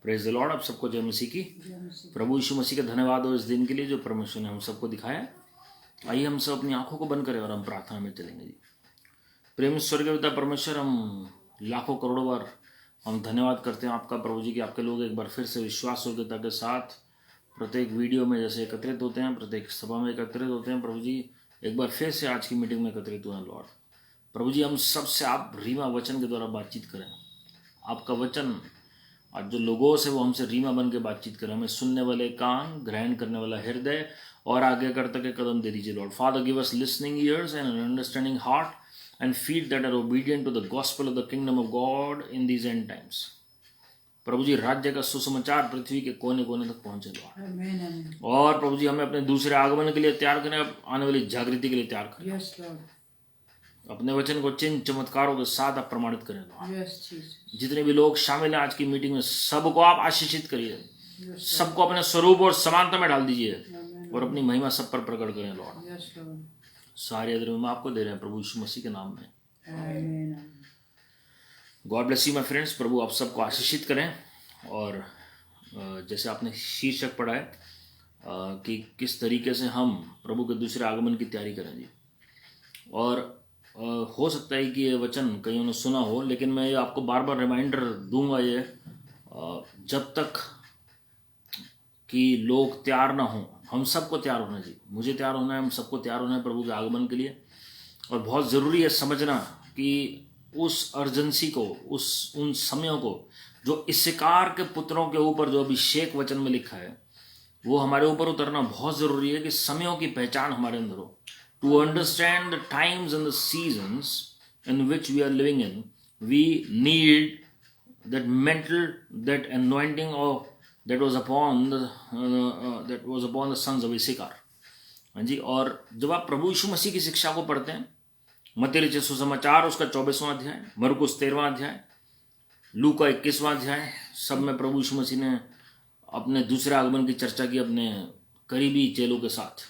Praise the Lord. आप सबको जय मसीह की। प्रभु यीशु मसीह का धन्यवाद हो इस दिन के लिए जो परमेश्वर ने हम सबको दिखाया। आइए हम सब अपनी आंखों को बंद करें और हम प्रार्थना में चलेंगे जी। प्रेम स्वर्गीय पिता परमेश्वर, हम लाखों करोड़ों बार हम धन्यवाद करते हैं आपका प्रभु जी कि आपके लोग एक बार फिर से विश्वास योग्यता के साथ प्रत्येक वीडियो में जैसे एकत्रित होते हैं, प्रत्येक सभा में एकत्रित होते हैं। प्रभु जी एक बार फिर से आज की मीटिंग में एकत्रित हुए हैं लॉर्ड। प्रभु जी हम सबसे आप रीमा वचन के द्वारा बातचीत करें। आपका वचन आज जो लोगों से वो हमसे रीमा बन के बातचीत करें। हमें सुनने वाले कान, ग्रहण करने वाला हृदय और आगे करते के कदम दे दीजिए Lord. Father give us listening ears and an understanding heart and feet that are obedient to the gospel of the kingdom of God in these end times. प्रभु जी राज्य का सुसमाचार पृथ्वी के कोने कोने तक पहुंचे लॉर्ड। और प्रभु जी हमें अपने दूसरे आगमन के लिए तैयार करें, आने वाली जागृति के लिए तैयार करें। Yes, Lord. अपने वचन को चिन्ह चमत्कारों के साथ आप प्रमाणित करें लॉर्ड। Yes, Jesus. जितने भी लोग शामिल हैं आज की मीटिंग में सबको आप आशीषित करिए, Yes, सबको अपने स्वरूप और समानता में डाल दीजिए Amen. और अपनी महिमा सब पर प्रकट करें लॉर्ड। Yes, Lord. सारे अदर हम आपको दे रहे हैं प्रभु यीशु मसीह के नाम में। Amen. God bless you my friends. प्रभु आप सबको आशीषित करें। और जैसे आपने शीर्षक पढ़ा है कि किस तरीके से हम प्रभु के दूसरे आगमन की तैयारी करें जी। और हो सकता है कि ये वचन कईयों ने सुना हो, लेकिन मैं ये आपको बार बार रिमाइंडर दूंगा ये जब तक कि लोग तैयार ना हों। हम सबको तैयार होना जी, मुझे तैयार होना है, हम सबको तैयार होना है प्रभु के आगमन के लिए। और बहुत ज़रूरी है समझना कि उस अर्जेंसी को, उन समयों को जो इस्साकार के पुत्रों के ऊपर जो अभिषेक वचन में लिखा है वो हमारे ऊपर उतरना बहुत ज़रूरी है कि समयों की पहचान हमारे अंदर हो। To understand the times and the seasons in which we are living in, we need that mental, that anointing of that was upon the sons of Issachar। हाँ जी। और जब आप प्रभु यीशु मसीह की शिक्षा को पढ़ते हैं, मत्ती लिखित सुसमाचार उसका 24वां अध्याय, मरकुस 13वां अध्याय, लूका 21वां अध्याय, सब में प्रभु यीशु मसीह ने अपने दूसरे आगमन की चर्चा की अपने करीबी चेलों के साथ।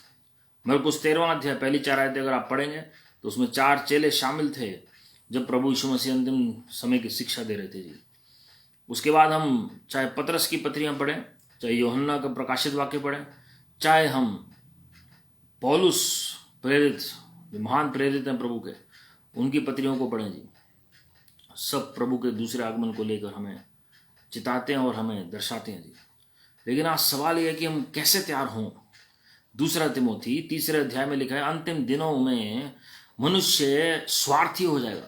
मरकुस 13वां अध्याय पहली 4 आयतें अगर आप पढ़ेंगे तो उसमें 4 चेले शामिल थे जब प्रभु यीशु मसीह अंतिम समय की शिक्षा दे रहे थे जी। उसके बाद हम चाहे पतरस की पत्रियां पढ़ें, चाहे यूहन्ना का प्रकाशित वाक्य पढ़ें, चाहे हम पौलुस प्रेरित, महान प्रेरित हैं प्रभु के, उनकी पत्रियों को पढ़ें जी। सब प्रभु के दूसरे आगमन को लेकर हमें चिताते हैं और हमें दर्शाते हैं जी। लेकिन आज सवाल यह है कि हम कैसे तैयार हों। दूसरा तिमोथी 3 अध्याय में लिखा है, अंतिम दिनों में मनुष्य स्वार्थी हो जाएगा।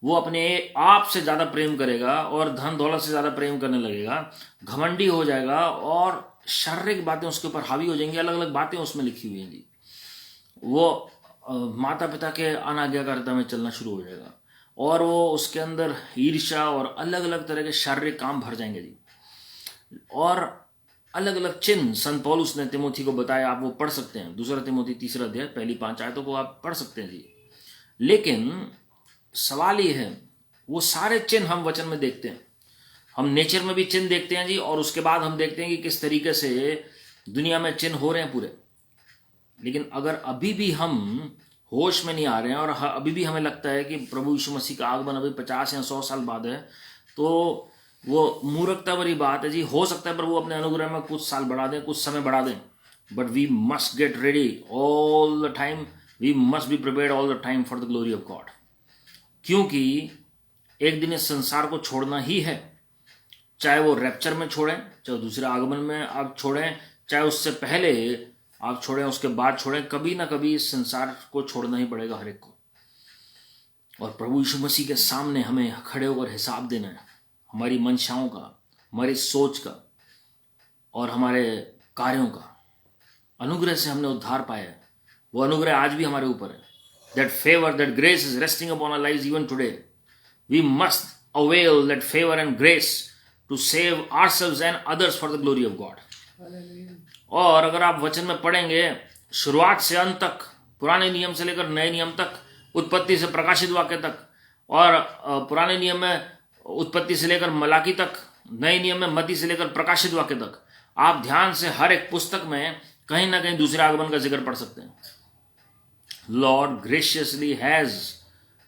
वो अपने आप से ज़्यादा प्रेम करेगा और धन दौलत से ज़्यादा प्रेम करने लगेगा, घमंडी हो जाएगा और शारीरिक बातें उसके ऊपर हावी हो जाएंगी। अलग अलग बातें उसमें लिखी हुई हैं जी। वो माता पिता के अनाज्ञाकारिता में चलना शुरू हो जाएगा और वो उसके अंदर ईर्ष्या और अलग अलग तरह के शारीरिक काम भर जाएंगे जी। और अलग अलग चिन्ह संत पौलुस ने तिमोथी को बताया, आप वो पढ़ सकते हैं। दूसरा तिमोथी 3 अध्याय पहली 5 आयतों को आप पढ़ सकते हैं जी। लेकिन सवाल ये है, वो सारे चिन्ह हम वचन में देखते हैं, हम नेचर में भी चिन्ह देखते हैं जी। और उसके बाद हम देखते हैं कि किस तरीके से दुनिया में चिन्ह हो रहे हैं पूरे। लेकिन अगर अभी भी हम होश में नहीं आ रहे हैं और अभी भी हमें लगता है कि प्रभु यीशु मसीह का आगमन अभी 50 या 100 साल बाद है, तो वो मूर्खता भरी बात है जी। हो सकता है प्रभु अपने अनुग्रह में कुछ साल बढ़ा दें, कुछ समय बढ़ा दें, but we must get ready all the time, we must be prepared all the time for the glory of God. क्योंकि एक दिन इस संसार को छोड़ना ही है, चाहे वो रैप्चर में छोड़ें, चाहे दूसरे आगमन में आप छोड़ें, चाहे उससे पहले आप छोड़ें, उसके बाद छोड़ें, कभी ना कभी इस संसार को छोड़ना ही पड़ेगा हर एक को। और प्रभु यीशु मसीह के सामने हमें खड़े होकर हिसाब देना है, हमारी मंशाओं का, हमारी सोच का और हमारे कार्यों का। अनुग्रह से हमने उद्धार पाया है, वो अनुग्रह आज भी हमारे ऊपर है। That favor, that grace is resting upon our lives even today. We must avail that favor and grace to save ourselves and others for the glory of God. और अगर आप वचन में पढ़ेंगे शुरुआत से अंत तक, पुराने नियम से लेकर नए नियम तक, उत्पत्ति से प्रकाशित वाक्य तक, और पुराने नियम में उत्पत्ति से लेकर मलाकी तक, नए नियम में मत्ती से लेकर प्रकाशित वाक्य तक, आप ध्यान से हर एक पुस्तक में कहीं ना कहीं दूसरे आगमन का जिक्र पढ़ सकते हैं। Lord graciously has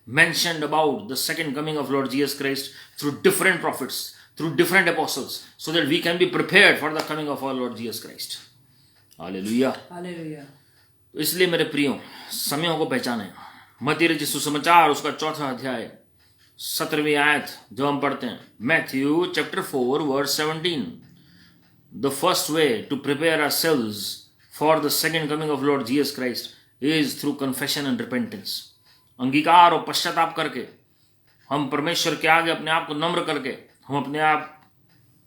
mentioned about the second coming of Lord Jesus Christ through different prophets, through different apostles so that we can be prepared for the coming of our Lord Jesus Christ. Hallelujah. Hallelujah. तो इसलिए मेरे प्रियो, समयों को पहचाने। मत्ती रचित सुसमाचार उसका 4वां अध्याय 17वीं आयत जो हम पढ़ते हैं, Matthew chapter 4 verse 17, the first way to prepare ourselves for the second coming of Lord Jesus Christ is through confession and repentance. अंगीकार और पश्चाताप करके हम परमेश्वर के आगे अपने आप को नम्र करके हम अपने आप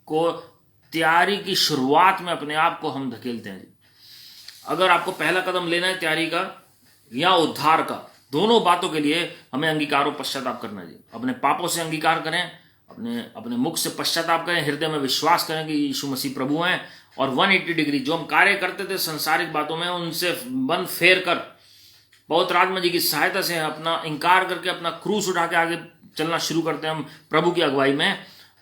को तैयारी की शुरुआत में अपने आप को हम धकेलते हैं। अगर आपको पहला कदम लेना है तैयारी का या उद्धार का, दोनों बातों के लिए हमें अंगीकार और पश्चाताप करना है। अपने पापों से अंगीकार करें, अपने मुख से पश्चाताप करें, हृदय में विश्वास करें कि यीशु मसीह प्रभु हैं, और 180 डिग्री जो हम कार्य करते थे संसारिक बातों में उनसे मन फेर कर पवित्र आत्मा जी की सहायता से अपना इंकार करके अपना क्रूस उठा के आगे चलना शुरू करते हैं। हम प्रभु की अगुवाई में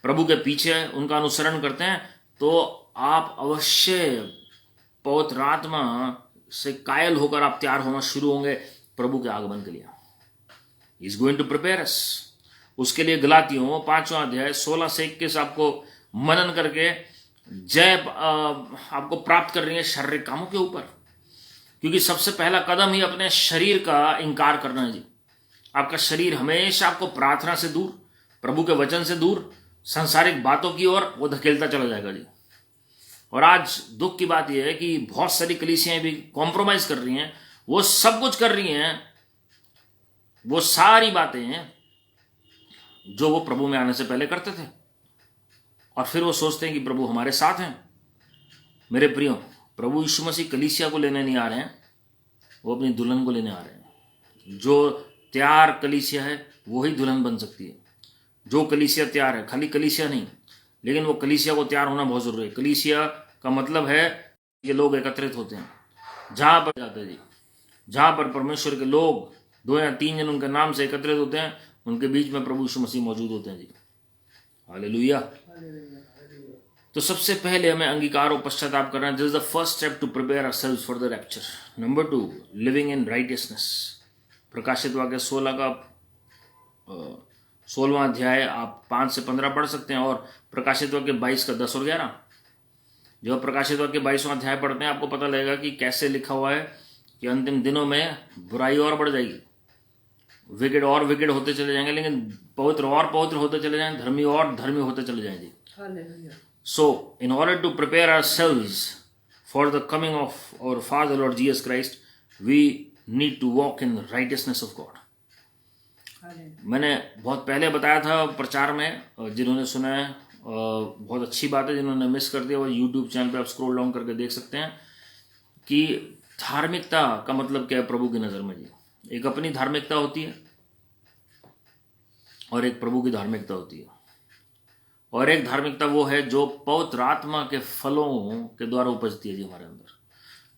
प्रभु के पीछे उनका अनुसरण करते हैं, तो आप अवश्य पवित्र आत्मा से कायल होकर आप तैयार होना शुरू होंगे प्रभु के आगमन के लिए। He is going to prepare us. उसके लिए गलातियों 5वां अध्याय 16 से 21 आपको मनन करके जय आपको प्राप्त कर रही है शारीरिक कामों के ऊपर, क्योंकि सबसे पहला कदम ही अपने शरीर का इंकार करना है जी। आपका शरीर हमेशा आपको प्रार्थना से दूर, प्रभु के वचन से दूर, सांसारिक बातों की ओर वो धकेलता चला जाएगा जी। और आज दुख की बात यह है कि बहुत सारी कलीसियाएं भी कॉम्प्रोमाइज कर रही हैं, वो सब कुछ कर रही हैं, वो सारी बातें जो वो प्रभु में आने से पहले करते थे, और फिर वो सोचते हैं कि प्रभु हमारे साथ हैं। मेरे प्रियो, प्रभु यीशु मसीह कलीसिया को लेने नहीं आ रहे हैं, वो अपनी दुल्हन को लेने आ रहे हैं। जो तैयार कलीसिया है वो ही दुल्हन बन सकती है। जो कलीसिया तैयार है, खाली कलीसिया नहीं, लेकिन वो कलीसिया को तैयार होना बहुत जरूरी है। कलीसिया का मतलब है कि लोग एकत्रित होते हैं, जहां पर जाते हैं जी, जहां पर परमेश्वर के लोग 2 या 3 जन उनके नाम से एकत्रित होते हैं, उनके बीच में प्रभु यीशु मसीह मौजूद होते हैं जी। हालेलुया। तो सबसे पहले हमें अंगीकार और पश्चाताप करना। This is the first step to prepare ourselves for the rapture. Number 2, living in righteousness. प्रकाशित वाक्य 16 का 16वां अध्याय आप 5 से 15 पढ़ सकते हैं, और प्रकाशित वाक्य 22 का 10 और 11। जब प्रकाशित वाक्य 22वां अध्याय पढ़ते हैं आपको पता लगेगा कि कैसे लिखा हुआ है कि अंतिम दिनों में बुराई और बढ़ जाएगी, विकेट और विकेट होते चले जाएंगे, लेकिन पवित्र और पवित्र होते चले जाएंगे, धर्मी और धर्मी होते चले जाएंगे। So, in order to prepare ourselves for the coming of our Father Lord Jesus Christ, we need to walk in the righteousness of God. मैंने बहुत पहले बताया था प्रचार में, जिन्होंने सुना है बहुत अच्छी बात है, जिन्होंने मिस कर दिया वो यूट्यूब चैनल पे आप स्क्रॉल डाउन करके देख सकते हैं कि धार्मिकता का मतलब क्या है प्रभु की नज़र में जी। एक अपनी धार्मिकता होती है और एक प्रभु की धार्मिकता होती है, और एक धार्मिकता वो है जो पवित्र आत्मा के फलों के द्वारा उपजती है जी हमारे अंदर।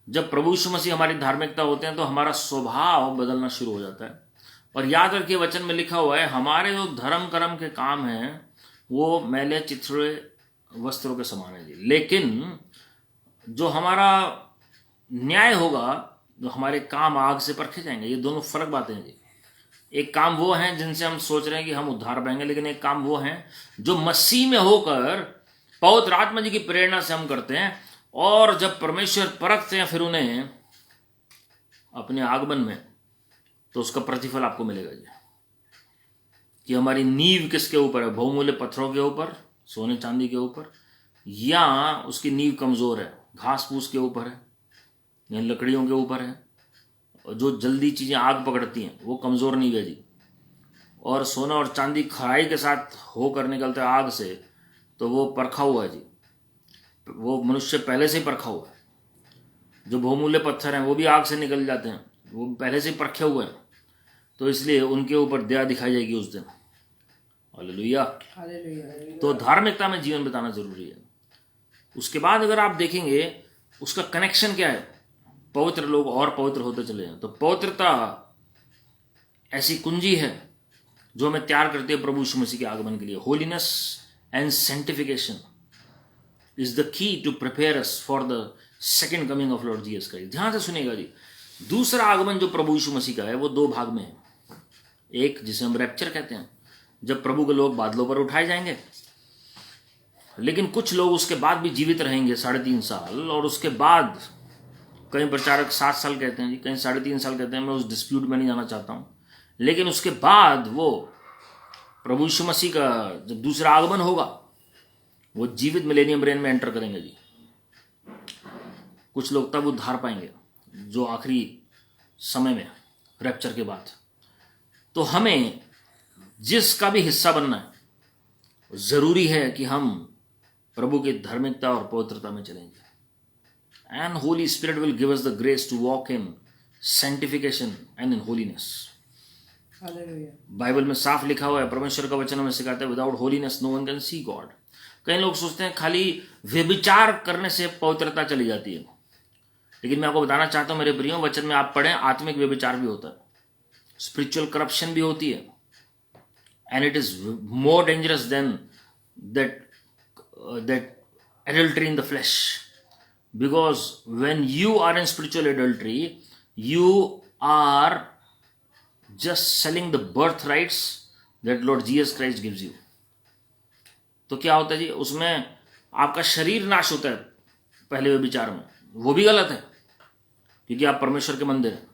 जब प्रभु यीशु मसीह हमारी धार्मिकता होते हैं तो हमारा स्वभाव बदलना शुरू हो जाता है। और याद रखिए वचन में लिखा हुआ है हमारे जो धर्म कर्म के काम हैं वो मैले चिथड़े वस्त्रों के समान है जी, लेकिन जो हमारा न्याय होगा, जो हमारे काम आग से परखे जाएंगे। ये दोनों फर्क बातें हैं जी। एक काम वो हैं जिनसे हम सोच रहे हैं कि हम उद्धार पाएंगे, लेकिन एक काम वो हैं जो मसीह में होकर पवित्र आत्मा जी की प्रेरणा से हम करते हैं, और जब परमेश्वर परखते हैं फिर उन्हें अपने आगमन में, तो उसका प्रतिफल आपको मिलेगा जी। कि हमारी नींव किसके ऊपर है, बहुमूल्य पत्थरों के ऊपर, सोने चांदी के ऊपर, या उसकी नींव कमजोर है, घास फूस के ऊपर है या लकड़ियों के ऊपर है। जो जल्दी चीज़ें आग पकड़ती हैं वो कमज़ोर नहीं है जी, और सोना और चांदी खराई के साथ होकर निकलता है आग से, तो वो परखा हुआ है जी, वो मनुष्य पहले से ही परखा हुआ है। जो बहुमूल्य पत्थर हैं वो भी आग से निकल जाते हैं, वो पहले से ही परखे हुए हैं, तो इसलिए उनके ऊपर दया दिखाई जाएगी उस दिन। हालेलुया। तो धार्मिकता में जीवन बिताना जरूरी है। उसके बाद अगर आप देखेंगे उसका कनेक्शन क्या है, पवित्र लोग और पवित्र होते चले जाएं। तो पवित्रता ऐसी कुंजी है जो हमें तैयार करती है प्रभु यीशु मसीह के आगमन के लिए। Holiness and sanctification is the key to prepare us for the second coming of Lord Jesus Christ. ध्यान से सुनिएगा जी, दूसरा आगमन जो प्रभु यीशु मसीह का है वो 2 भाग में है। एक जिसे हम रैप्चर कहते हैं, जब प्रभु के लोग बादलों पर उठाए जाएंगे, लेकिन कुछ लोग उसके बाद भी जीवित रहेंगे 3.5 साल, और उसके बाद कई प्रचारक 7 साल कहते हैं जी, कहीं 3.5 साल कहते हैं। मैं उस डिस्प्यूट में नहीं जाना चाहता हूँ, लेकिन उसके बाद वो प्रभु यीशु मसीह का जब दूसरा आगमन होगा, वो जीवित मिलेनियम रेन में एंटर करेंगे जी। कुछ लोग तब उद्धार पाएंगे जो आखिरी समय में, रैप्चर के बाद। तो हमें जिसका भी हिस्सा बनना है, जरूरी है कि हम प्रभु की धार्मिकता और पवित्रता में चलेंगे। And Holy Spirit will give us the grace to walk in sanctification and in holiness. Bible में साफ लिखा हुआ है, परमेश्वर का वचन हमें सिखाता है, without holiness no one can see God. कई लोग सोचते हैं खाली व्यभिचार करने से पवित्रता चली जाती है, लेकिन मैं आपको बताना चाहता हूं मेरे प्रियो, वचन में आप पढ़ें, आत्मिक व्यभिचार भी होता है, स्पिरिचुअल करप्शन भी होती है, and it is more dangerous than that adultery in the flesh, because when you are in spiritual adultery, you are just selling the birthrights that Lord Jesus Christ gives you. तो क्या होता है जी, उसमें आपका शरीर नाश होता है पहले व्यभिचार में, वो भी गलत है क्योंकि आप परमेश्वर के मंदिर हैं।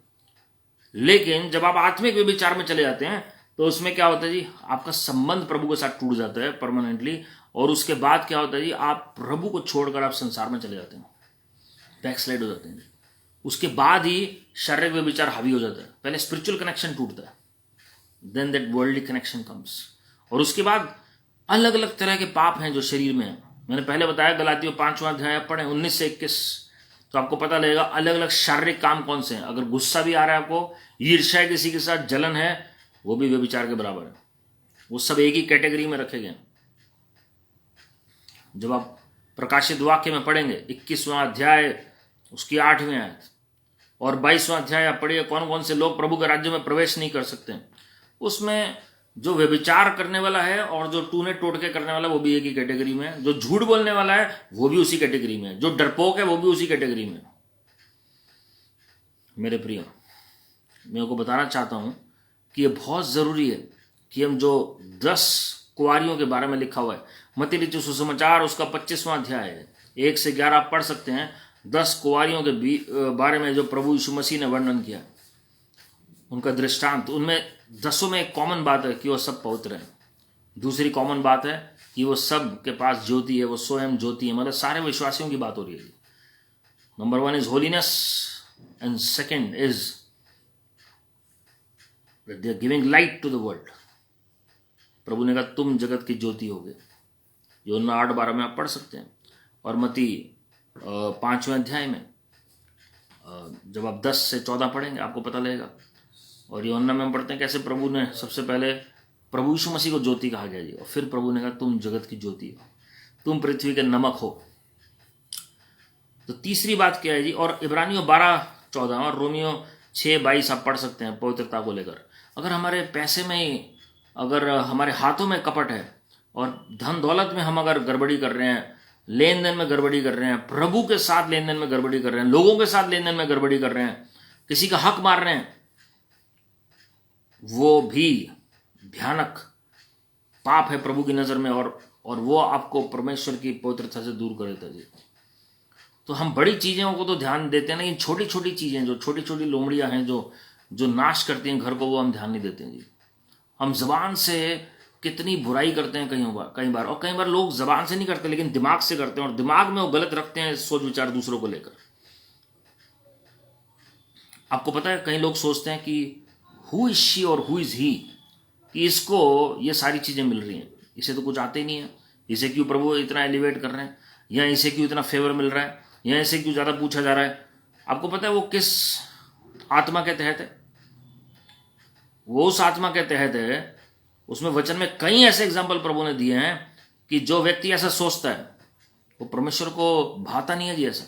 लेकिन जब आप आत्मिक व्यभिचार में चले जाते हैं तो उसमें क्या होता है जी, आपका संबंध प्रभु के साथ टूट जाता है परमानेंटली, और उसके बाद क्या होता है जी, आप प्रभु को छोड़कर आप संसार में चले जाते हैं, बैकस्लाइड हो जाते हैं। उसके बाद ही शारीरिक व्यभिचार हावी हो जाता है। पहले स्पिरिचुअल कनेक्शन टूटता है, then that worldly connection comes, और उसके बाद अलग अलग तरह के पाप हैं जो शरीर में है। मैंने पहले बताया, गलातियों 5वां अध्याय पढ़ें 19 से 21, तो आपको पता लगेगा अलग अलग शारीरिक काम कौन से हैं। अगर गुस्सा भी आ रहा है आपको, ईर्ष्या है, किसी के साथ जलन है, वो भी व्यभिचार के बराबर है। वो सब एक ही कैटेगरी में रखे गए। जब आप प्रकाशित वाक्य में पढ़ेंगे 21वां अध्याय उसकी 8वीं आयत और 22वां अध्याय आप पढ़िए, कौन कौन से लोग प्रभु के राज्य में प्रवेश नहीं कर सकते। उसमें जो व्यभिचार करने वाला है और जो टूने टोटके करने वाला है वो भी एक ही कैटेगरी में है, जो झूठ बोलने वाला है वो भी उसी कैटेगरी में है, जो डरपोक है वो भी उसी कैटेगरी में। मेरे प्रिय, मैं आपको बताना चाहता हूं कि ये बहुत जरूरी है कि हम जो 10 कुंवारियों के बारे में लिखा हुआ है, मत्ती लिखित सुसमाचार उसका 25वां अध्याय है, 1 से 11 आप पढ़ सकते हैं। 10 कुंवारियों के बारे में जो प्रभु यीशु मसीह ने वर्णन किया, उनका दृष्टांत, उनमें 10 में एक कॉमन बात है कि वो सब पवित्र हैं। दूसरी कॉमन बात है कि वो सब के पास ज्योति है, वो स्वयं ज्योति है। मतलब सारे विश्वासियों की बात हो रही है। Number 1 is holiness and second is they are giving light to the world. प्रभु ने कहा तुम जगत की ज्योति होगे, यूहन्ना 8:12 में आप पढ़ सकते हैं। और मत्ती 5वें अध्याय में जब आप 10 से 14 पढ़ेंगे आपको पता लगेगा। और यूहन्ना में हम पढ़ते हैं कैसे प्रभु ने सबसे पहले प्रभु यीशु मसीह को ज्योति कहा गया जी, और फिर प्रभु ने कहा तुम जगत की ज्योति हो, तुम पृथ्वी के नमक हो। तो तीसरी बात क्या है जी, और इब्रानियों 12:14 और रोमियो 6:22 आप पढ़ सकते हैं पवित्रता को लेकर। अगर हमारे पैसे में, अगर हमारे हाथों में कपट है और धन दौलत में हम अगर गड़बड़ी कर रहे हैं, लेन देन में गड़बड़ी कर रहे हैं, प्रभु के साथ लेन देन में गड़बड़ी कर रहे हैं, लोगों के साथ लेन देन में गड़बड़ी कर रहे हैं, किसी का हक मार रहे हैं, वो भी भयानक पाप है प्रभु की नजर में, और वो आपको परमेश्वर की पवित्रता से दूर कर देता है। तो हम बड़ी चीजों को तो ध्यान देते हैं, लेकिन छोटी छोटी चीजें, जो छोटी छोटी लोमड़ियां हैं जो नाश करती हैं घर को, वो हम ध्यान नहीं देते हैं जी। हम जबान से कितनी बुराई करते हैं कई बार, और कई बार लोग जबान से नहीं करते लेकिन दिमाग से करते हैं, और दिमाग में वो गलत रखते हैं सोच विचार दूसरों को लेकर। आपको पता है कई लोग सोचते हैं कि हु इज शी और हु इज ही, कि इसको ये सारी चीजें मिल रही हैं, इसे तो कुछ आते ही नहीं है, इसे क्यों प्रभु इतना एलिवेट कर रहे हैं, या इसे क्यों इतना फेवर मिल रहा है, या इसे क्यों ज्यादा पूछा जा रहा है। आपको पता है वो किस आत्मा के तहत है? वो उस आत्मा के तहत है, उसमें वचन में कई ऐसे एग्जाम्पल प्रभु ने दिए हैं कि जो व्यक्ति ऐसा सोचता है वो परमेश्वर को भाता नहीं है जी। ऐसा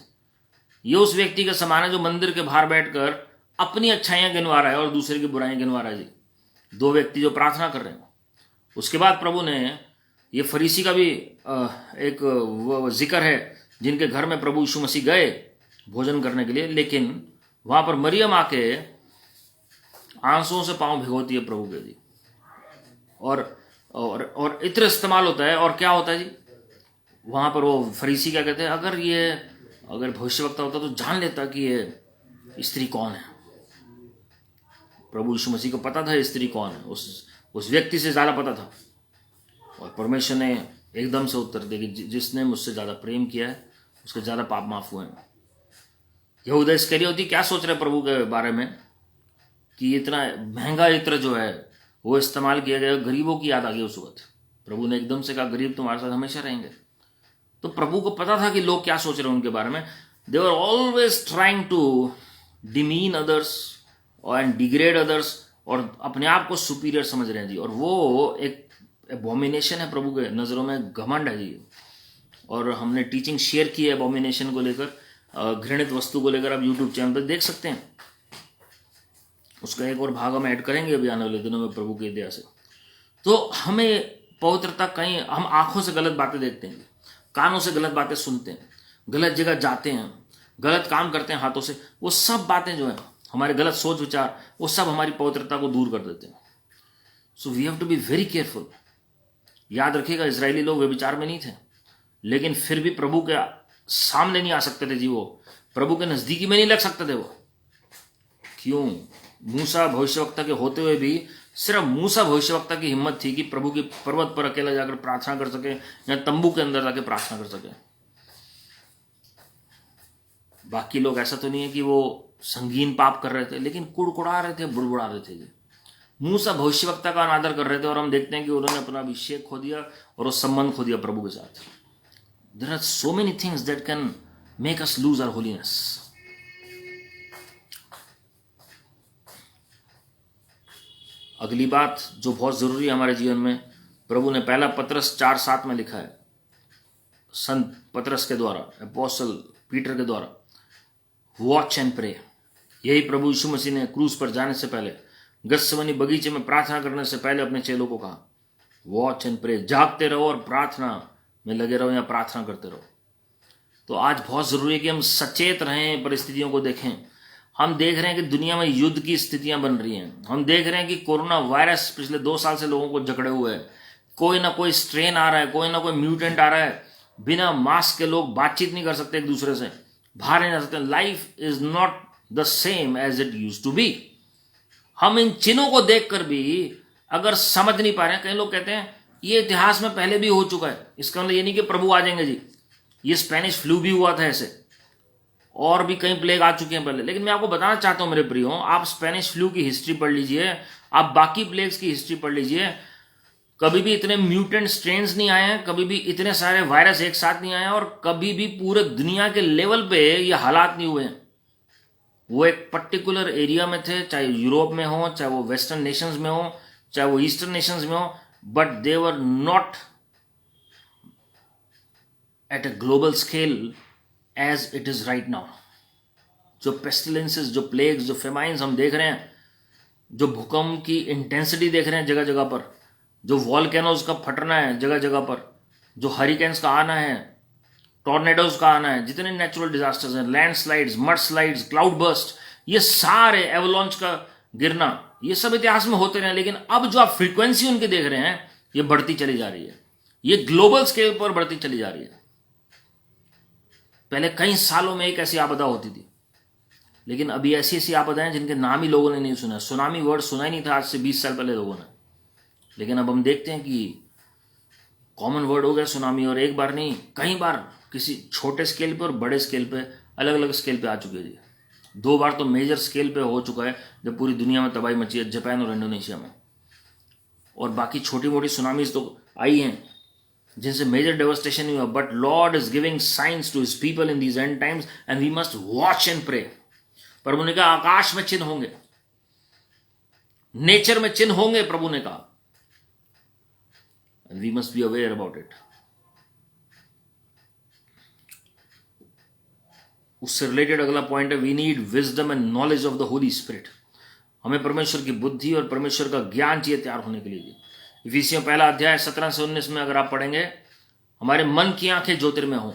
ये उस व्यक्ति के समान है जो मंदिर के बाहर बैठकर अपनी अच्छाइयां गिनवा रहा है और दूसरे की बुराइयां गिनवा रहा है जी। 2 व्यक्ति जो प्रार्थना कर रहे हैं। उसके बाद प्रभु ने ये फरीसी का भी एक जिक्र है, जिनके घर में प्रभु यीशु मसीह गए भोजन करने के लिए, लेकिन वहां पर मरियम आके आंसुओं से पांव भिगोती है प्रभु के जी, और इत्र इस्तेमाल होता है, और क्या होता है जी, वहाँ पर वो फरीसी क्या कहते हैं, अगर भविष्यवक्ता होता तो जान लेता कि ये स्त्री कौन है। प्रभु यीशु मसीह को पता था ये स्त्री कौन है, उस व्यक्ति से ज़्यादा पता था। और परमेश्वर ने एकदम से उत्तर दिया कि जिसने मुझसे ज़्यादा प्रेम किया है उसके ज़्यादा पाप माफ हुए हैं। यहूदा इस्करियोती क्या सोच रहे प्रभु के बारे में कि इतना महंगा इत्र जो है वो इस्तेमाल किया गया, गरीबों की याद आ गई उस वक्त। प्रभु ने एकदम से कहा गरीब तुम्हारे साथ हमेशा रहेंगे। तो प्रभु को पता था कि लोग क्या सोच रहे हैं उनके बारे में। They were always trying to demean others and degrade others, और अपने आप को सुपीरियर समझ रहे हैं जी। और वो एक एबोमिनेशन है प्रभु के नज़रों में, घमंड है जी। और हमने टीचिंग शेयर की है एबोमिनेशन को लेकर, घृणित वस्तु को लेकर। आप यूट्यूब चैनल पर देख सकते हैं, उसका एक और भाग हम ऐड करेंगे अभी आने वाले दिनों में प्रभु की दया से। तो हमें पवित्रता, कहीं हम आंखों से गलत बातें देखते हैं, कानों से गलत बातें सुनते हैं, गलत जगह जाते हैं, गलत काम करते हैं हाथों से, वो सब बातें जो है हमारे गलत सोच विचार, वो सब हमारी पवित्रता को दूर कर देते हैं। So we have to be very careful. याद रखिएगा, इजरायली लोग व्यभिचार में नहीं थे, लेकिन फिर भी प्रभु के सामने नहीं आ सकते थे जी। वो प्रभु के नजदीकी में नहीं लग सकते थे वो। क्यों? मूसा भविष्यवक्ता के होते हुए भी सिर्फ मूसा भविष्यवक्ता की हिम्मत थी कि प्रभु के पर्वत पर अकेला जाकर प्रार्थना कर सके या तंबू के अंदर जाकर प्रार्थना कर सके। बाकी लोग ऐसा तो नहीं है कि वो संगीन पाप कर रहे थे, लेकिन कुड़कुड़ा रहे थे, बुड़बुड़ा रहे थे जी। मूसा भविष्यवक्ता का अनादर कर रहे थे, और हम देखते हैं कि उन्होंने अपना अभिषेक खो दिया और वो संबंध खो दिया प्रभु के साथ। There are so many things that can make us lose our holiness. अगली बात जो बहुत जरूरी है हमारे जीवन में, प्रभु ने पहला पतरस 4:7 में लिखा है, संत पतरस के द्वारा, अपोस्टल पीटर के द्वारा, वॉच एंड प्रे। यही प्रभु यीशु मसीह ने क्रूस पर जाने से पहले, गत्सेमनी बगीचे में प्रार्थना करने से पहले अपने चेलों को कहा, वॉच एंड प्रे, जागते रहो और प्रार्थना में लगे रहो या प्रार्थना करते रहो। तो आज बहुत जरूरी है कि हम सचेत रहें, परिस्थितियों को देखें। हम देख रहे हैं कि दुनिया में युद्ध की स्थितियां बन रही हैं। हम देख रहे हैं कि कोरोना वायरस पिछले 2 साल से लोगों को जकड़े हुए है। कोई ना कोई स्ट्रेन आ रहा है, कोई ना कोई म्यूटेंट आ रहा है। बिना मास्क के लोग बातचीत नहीं कर सकते एक दूसरे से, बाहर नहीं जा सकते। Life is not the same as it used to be. हम इन चिन्हों को देखकर भी अगर समझ नहीं पा रहे हैं, कई लोग कहते हैं ये इतिहास में पहले भी हो चुका है, इसका मतलब ये नहीं कि प्रभु आ जाएंगे जी। ये स्पेनिश फ्लू भी हुआ था ऐसे, और भी कई प्लेग आ चुके हैं पहले। लेकिन मैं आपको बताना चाहता हूं मेरे प्रियो, आप स्पेनिश फ्लू की हिस्ट्री पढ़ लीजिए, आप बाकी प्लेग्स की हिस्ट्री पढ़ लीजिए, कभी भी इतने म्यूटेंट स्ट्रेन्स नहीं आए हैं, कभी भी इतने सारे वायरस एक साथ नहीं आए हैं, और कभी भी पूरे दुनिया के लेवल पे ये हालात नहीं हुए हैं। वो एक पर्टिकुलर एरिया में थे, चाहे यूरोप में हो, चाहे वो वेस्टर्न नेशंस में हो, चाहे वो ईस्टर्न नेशंस में हो, but they were not at a global scale as it is right now. जो पेस्टिलेंसेस, जो प्लेग्स, जो फेमाइन्स हम देख रहे हैं, जो भूकंप की इंटेंसिटी देख रहे हैं जगह जगह पर, जो वॉल्केनोज का फटना है जगह जगह पर, जो हरिकेन्स का आना है, टॉर्नेडोज का आना है, जितने नेचुरल डिजास्टर्स हैं, landslides, mud slides, cloud burst, ये सारे एवलॉन्च का गिरना, ये सब इतिहास में होते रहे। लेकिन अब जो आप फ्रीक्वेंसी उनकी देख रहे हैं, ये बढ़ती चली जा रही है, ये ग्लोबल स्केल पर बढ़ती चली जा रही है। पहले कई सालों में एक ऐसी आपदा होती थी, लेकिन अभी ऐसी ऐसी आपदाएं जिनके नाम ही लोगों ने नहीं सुना। सुनामी वर्ड सुना ही नहीं था आज से 20 साल पहले लोगों ने, लेकिन अब हम देखते हैं कि कॉमन वर्ड हो गया सुनामी। और एक बार नहीं, कई बार किसी छोटे स्केल पे और बड़े स्केल पे, अलग अलग स्केल पे आ चुके हैं जी। 2 बार तो मेजर स्केल पे हो चुका है जब पूरी दुनिया में तबाही मची है, जापान और इंडोनेशिया में। और बाकी छोटी मोटी सुनामीज तो आई हैं जिनसे मेजर डेवस्टेशन नहीं हुआ। But Lord is giving signs to his people in these end times and we must watch and pray. प्रभु ने कहा आकाश में चिन्ह होंगे, नेचर में चिन्ह होंगे, प्रभु ने कहा, and we must be aware about it. उससे रिलेटेड अगला पॉइंट है, we need wisdom and knowledge of the Holy Spirit. हमें परमेश्वर की बुद्धि और परमेश्वर का ज्ञान चाहिए तैयार होने के लिए। इफिसियों 1 अध्याय 17 से 19 में अगर आप पढ़ेंगे, हमारे मन की आंखें ज्योतिर्मय हो,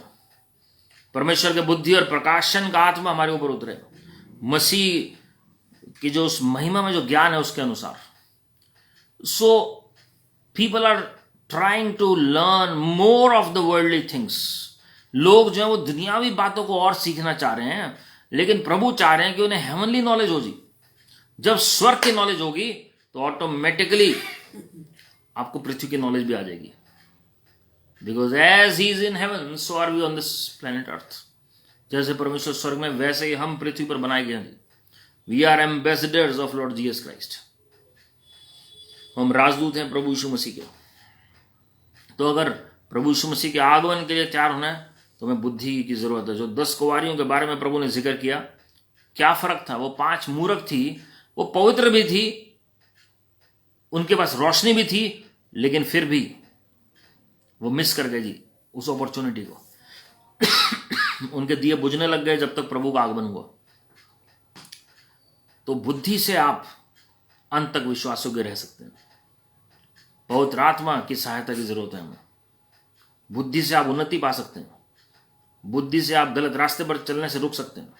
परमेश्वर के बुद्धि और प्रकाशन का आत्मा हमारे ऊपर उतरे, मसीह की जो उस महिमा में जो ज्ञान है उसके अनुसार। So people are trying to learn more of the worldly things. लोग जो है वो दुनियावी बातों को और सीखना चाह रहे हैं, लेकिन प्रभु चाह रहे हैं कि उन्हें हेवनली नॉलेज हो जी। जब स्वर्ग की नॉलेज होगी तो ऑटोमेटिकली आपको पृथ्वी की नॉलेज भी आ जाएगी। Because as he is in heaven so are we on this planet earth. जैसे परमेश्वर स्वर्ग में वैसे ही हम पृथ्वी पर बनाए गए हैं। We are ambassadors of Lord Jesus Christ. हम राजदूत हैं प्रभु यीशु मसीह के। तो अगर प्रभु यीशु मसीह के आगमन के लिए तैयार होना है तो हमें बुद्धि की जरूरत है। जो 10 कुंवारियों के बारे में प्रभु ने जिक्र किया, क्या फर्क था? वो 5 मूर्ख थी, वो पवित्र भी थी, उनके पास रोशनी भी थी, लेकिन फिर भी वो मिस कर गए जी उस अपॉर्चुनिटी को। उनके दिए बुझने लग गए जब तक प्रभु का आगमन हुआ। तो बुद्धि से आप अंत तक विश्वास योग्य रह सकते हैं। पवित्र आत्मा की सहायता की जरूरत है हमें। बुद्धि से आप उन्नति पा सकते हैं। बुद्धि से आप गलत रास्ते पर चलने से रुक सकते हैं।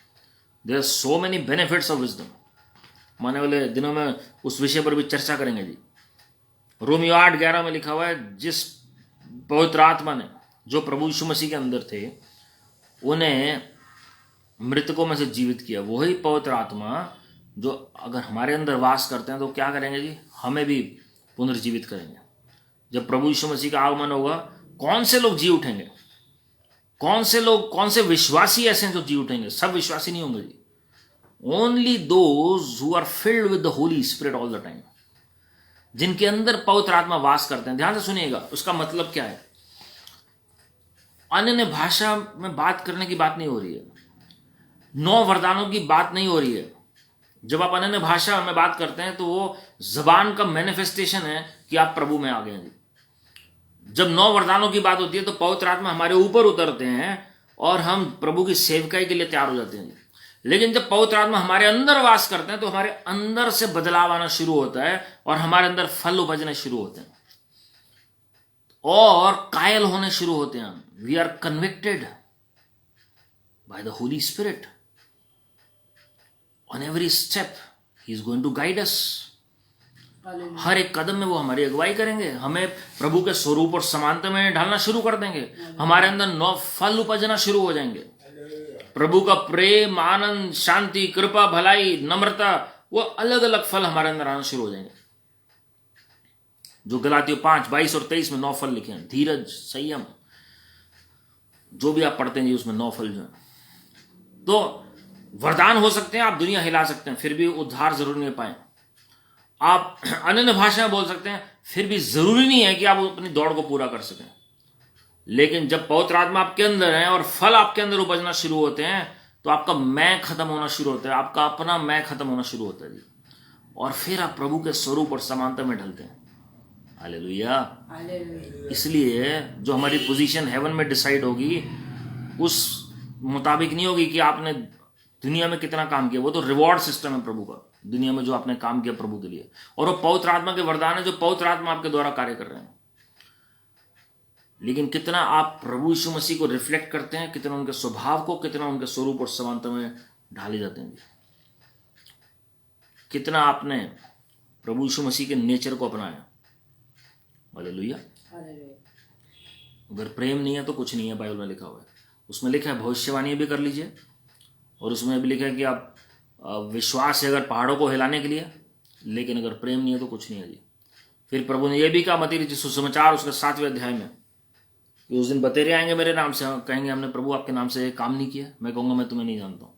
There are so many benefits of wisdom. आने वाले दिनों में उस विषय पर भी चर्चा करेंगे जी। रोमियो 8:11 में लिखा हुआ है, जिस पवित्र आत्मा ने, जो प्रभु यीशु मसीह के अंदर थे, उन्हें मृतकों में से जीवित किया। वही पवित्र आत्मा जो अगर हमारे अंदर वास करते हैं तो क्या करेंगे जी? हमें भी पुनर्जीवित करेंगे। जब प्रभु यीशु मसीह का आगमन होगा, कौन से लोग जी उठेंगे? कौन से लोग, कौन से विश्वासी ऐसे हैं जो जी उठेंगे? सब विश्वासी नहीं होंगे जी। Only those who are filled with the Holy Spirit all the time, जिनके अंदर पवित्र आत्मा वास करते हैं। ध्यान से सुनिएगा, उसका मतलब क्या है? अन्य भाषा में बात करने की बात नहीं हो रही है, 9 वरदानों की बात नहीं हो रही है। जब आप अन्य भाषा में बात करते हैं तो वो जबान का मैनिफेस्टेशन है कि आप प्रभु में आ गए हैं। जब 9 वरदानों की बात होती है तो पवित्र आत्मा हमारे ऊपर उतरते हैं और हम प्रभु की सेवकाई के लिए तैयार हो जाते हैं। लेकिन जब पवित्र आत्मा हमारे अंदर वास करते हैं तो हमारे अंदर से बदलाव आना शुरू होता है और हमारे अंदर फल उपजने शुरू होते हैं और कायल होने शुरू होते हैं। We are convicted by the Holy Spirit. On every step he is going to guide us. हर एक कदम में वो हमारी अगुवाई करेंगे, हमें प्रभु के स्वरूप और समानता में ढालना शुरू कर देंगे। हमारे अंदर 9 फल उपजना शुरू हो जाएंगे। प्रभु का प्रेम, आनंद, शांति, कृपा, भलाई, नम्रता, वो अलग अलग फल हमारे अंदर आना शुरू हो जाएंगे। जो गलातियों 5:22 और 23 में 9 फल लिखे हैं, धीरज, संयम, जो भी आप पढ़ते हैं उसमें 9 फल जो है। तो वरदान हो सकते हैं, आप दुनिया हिला सकते हैं, फिर भी उद्धार जरूर नहीं पाए। आप अन्य भाषा में बोल सकते हैं, फिर भी जरूरी नहीं है कि आप अपनी दौड़ को पूरा कर सकें। लेकिन जब पवित्र आत्मा आपके अंदर है और फल आपके अंदर उपजना शुरू होते हैं तो आपका मैं खत्म होना शुरू होता है, आपका अपना मैं खत्म होना शुरू होता है जी। और फिर आप प्रभु के स्वरूप और समानता में ढलते हैं। हालेलुया। इसलिए जो हमारी पोजीशन हेवन में डिसाइड होगी उस मुताबिक नहीं होगी कि आपने दुनिया में कितना काम किया। वो तो रिवॉर्ड सिस्टम है प्रभु का, दुनिया में जो आपने काम किया प्रभु के लिए। और वो पवित्र आत्मा के वरदान है जो पवित्र आत्मा आपके द्वारा कार्य कर रहे हैं। लेकिन कितना आप प्रभु यीशु मसीह को रिफ्लेक्ट करते हैं, कितना उनके स्वभाव को, कितना उनके स्वरूप और समानता में ढाले जाते हैं, कितना आपने प्रभु यीशु मसीह के नेचर को अपनाया। हालेलुया। अगर प्रेम नहीं है तो कुछ नहीं है। बाइबल में लिखा हुआ है, उसमें लिखा है भविष्यवाणी भी कर लीजिए, और उसमें भी लिखा है कि आप विश्वास है अगर पहाड़ों को हिलाने के लिए, लेकिन अगर प्रेम नहीं है तो कुछ नहीं है जी। फिर प्रभु ने यह भी कहा मत्ती सुसमाचार उसके 7वें अध्याय में कि उस दिन बतेरे आएंगे मेरे नाम से, कहेंगे हमने प्रभु आपके नाम से काम नहीं किया। मैं कहूँगा मैं तुम्हें नहीं जानता हूँ।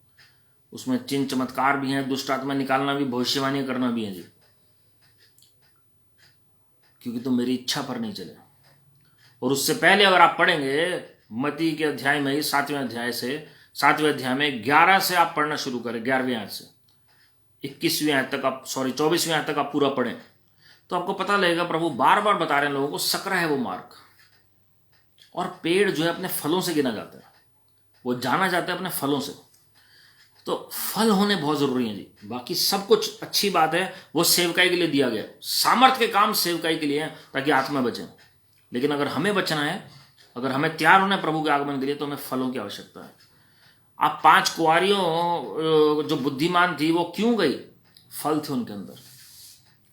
उसमें चिन्ह चमत्कार भी हैं, दुष्ट आत्मा निकालना भी, भविष्यवाणी करना भी है जी, क्योंकि तुम मेरी इच्छा पर नहीं चले। और उससे पहले अगर आप पढ़ेंगे मत्ती के अध्याय में ही 7वें अध्याय से, 7वें अध्याय में 11 से आप पढ़ना शुरू करें, 11वीं आयत से 21वीं आयत तक आप 24वीं आयत तक आप पूरा पढ़ें तो आपको पता लगेगा प्रभु बार बार बता रहे हैं लोगों को, सकरा है वो मार्ग। और पेड़ जो है अपने फलों से गिना जाता है, वो जाना जाता है अपने फलों से। तो फल होने बहुत जरूरी है जी। बाकी सब कुछ अच्छी बात है, वो सेवकाई के लिए दिया गया। सामर्थ्य के काम सेवकाई के लिए हैं ताकि आत्मा बचे। लेकिन अगर हमें बचना है, अगर हमें तैयार होना है प्रभु के आगमन के लिए, तो हमें फलों की आवश्यकता है। आप 5 कुंवारियों जो बुद्धिमान थी वो क्यों गई? फल थे उनके अंदर।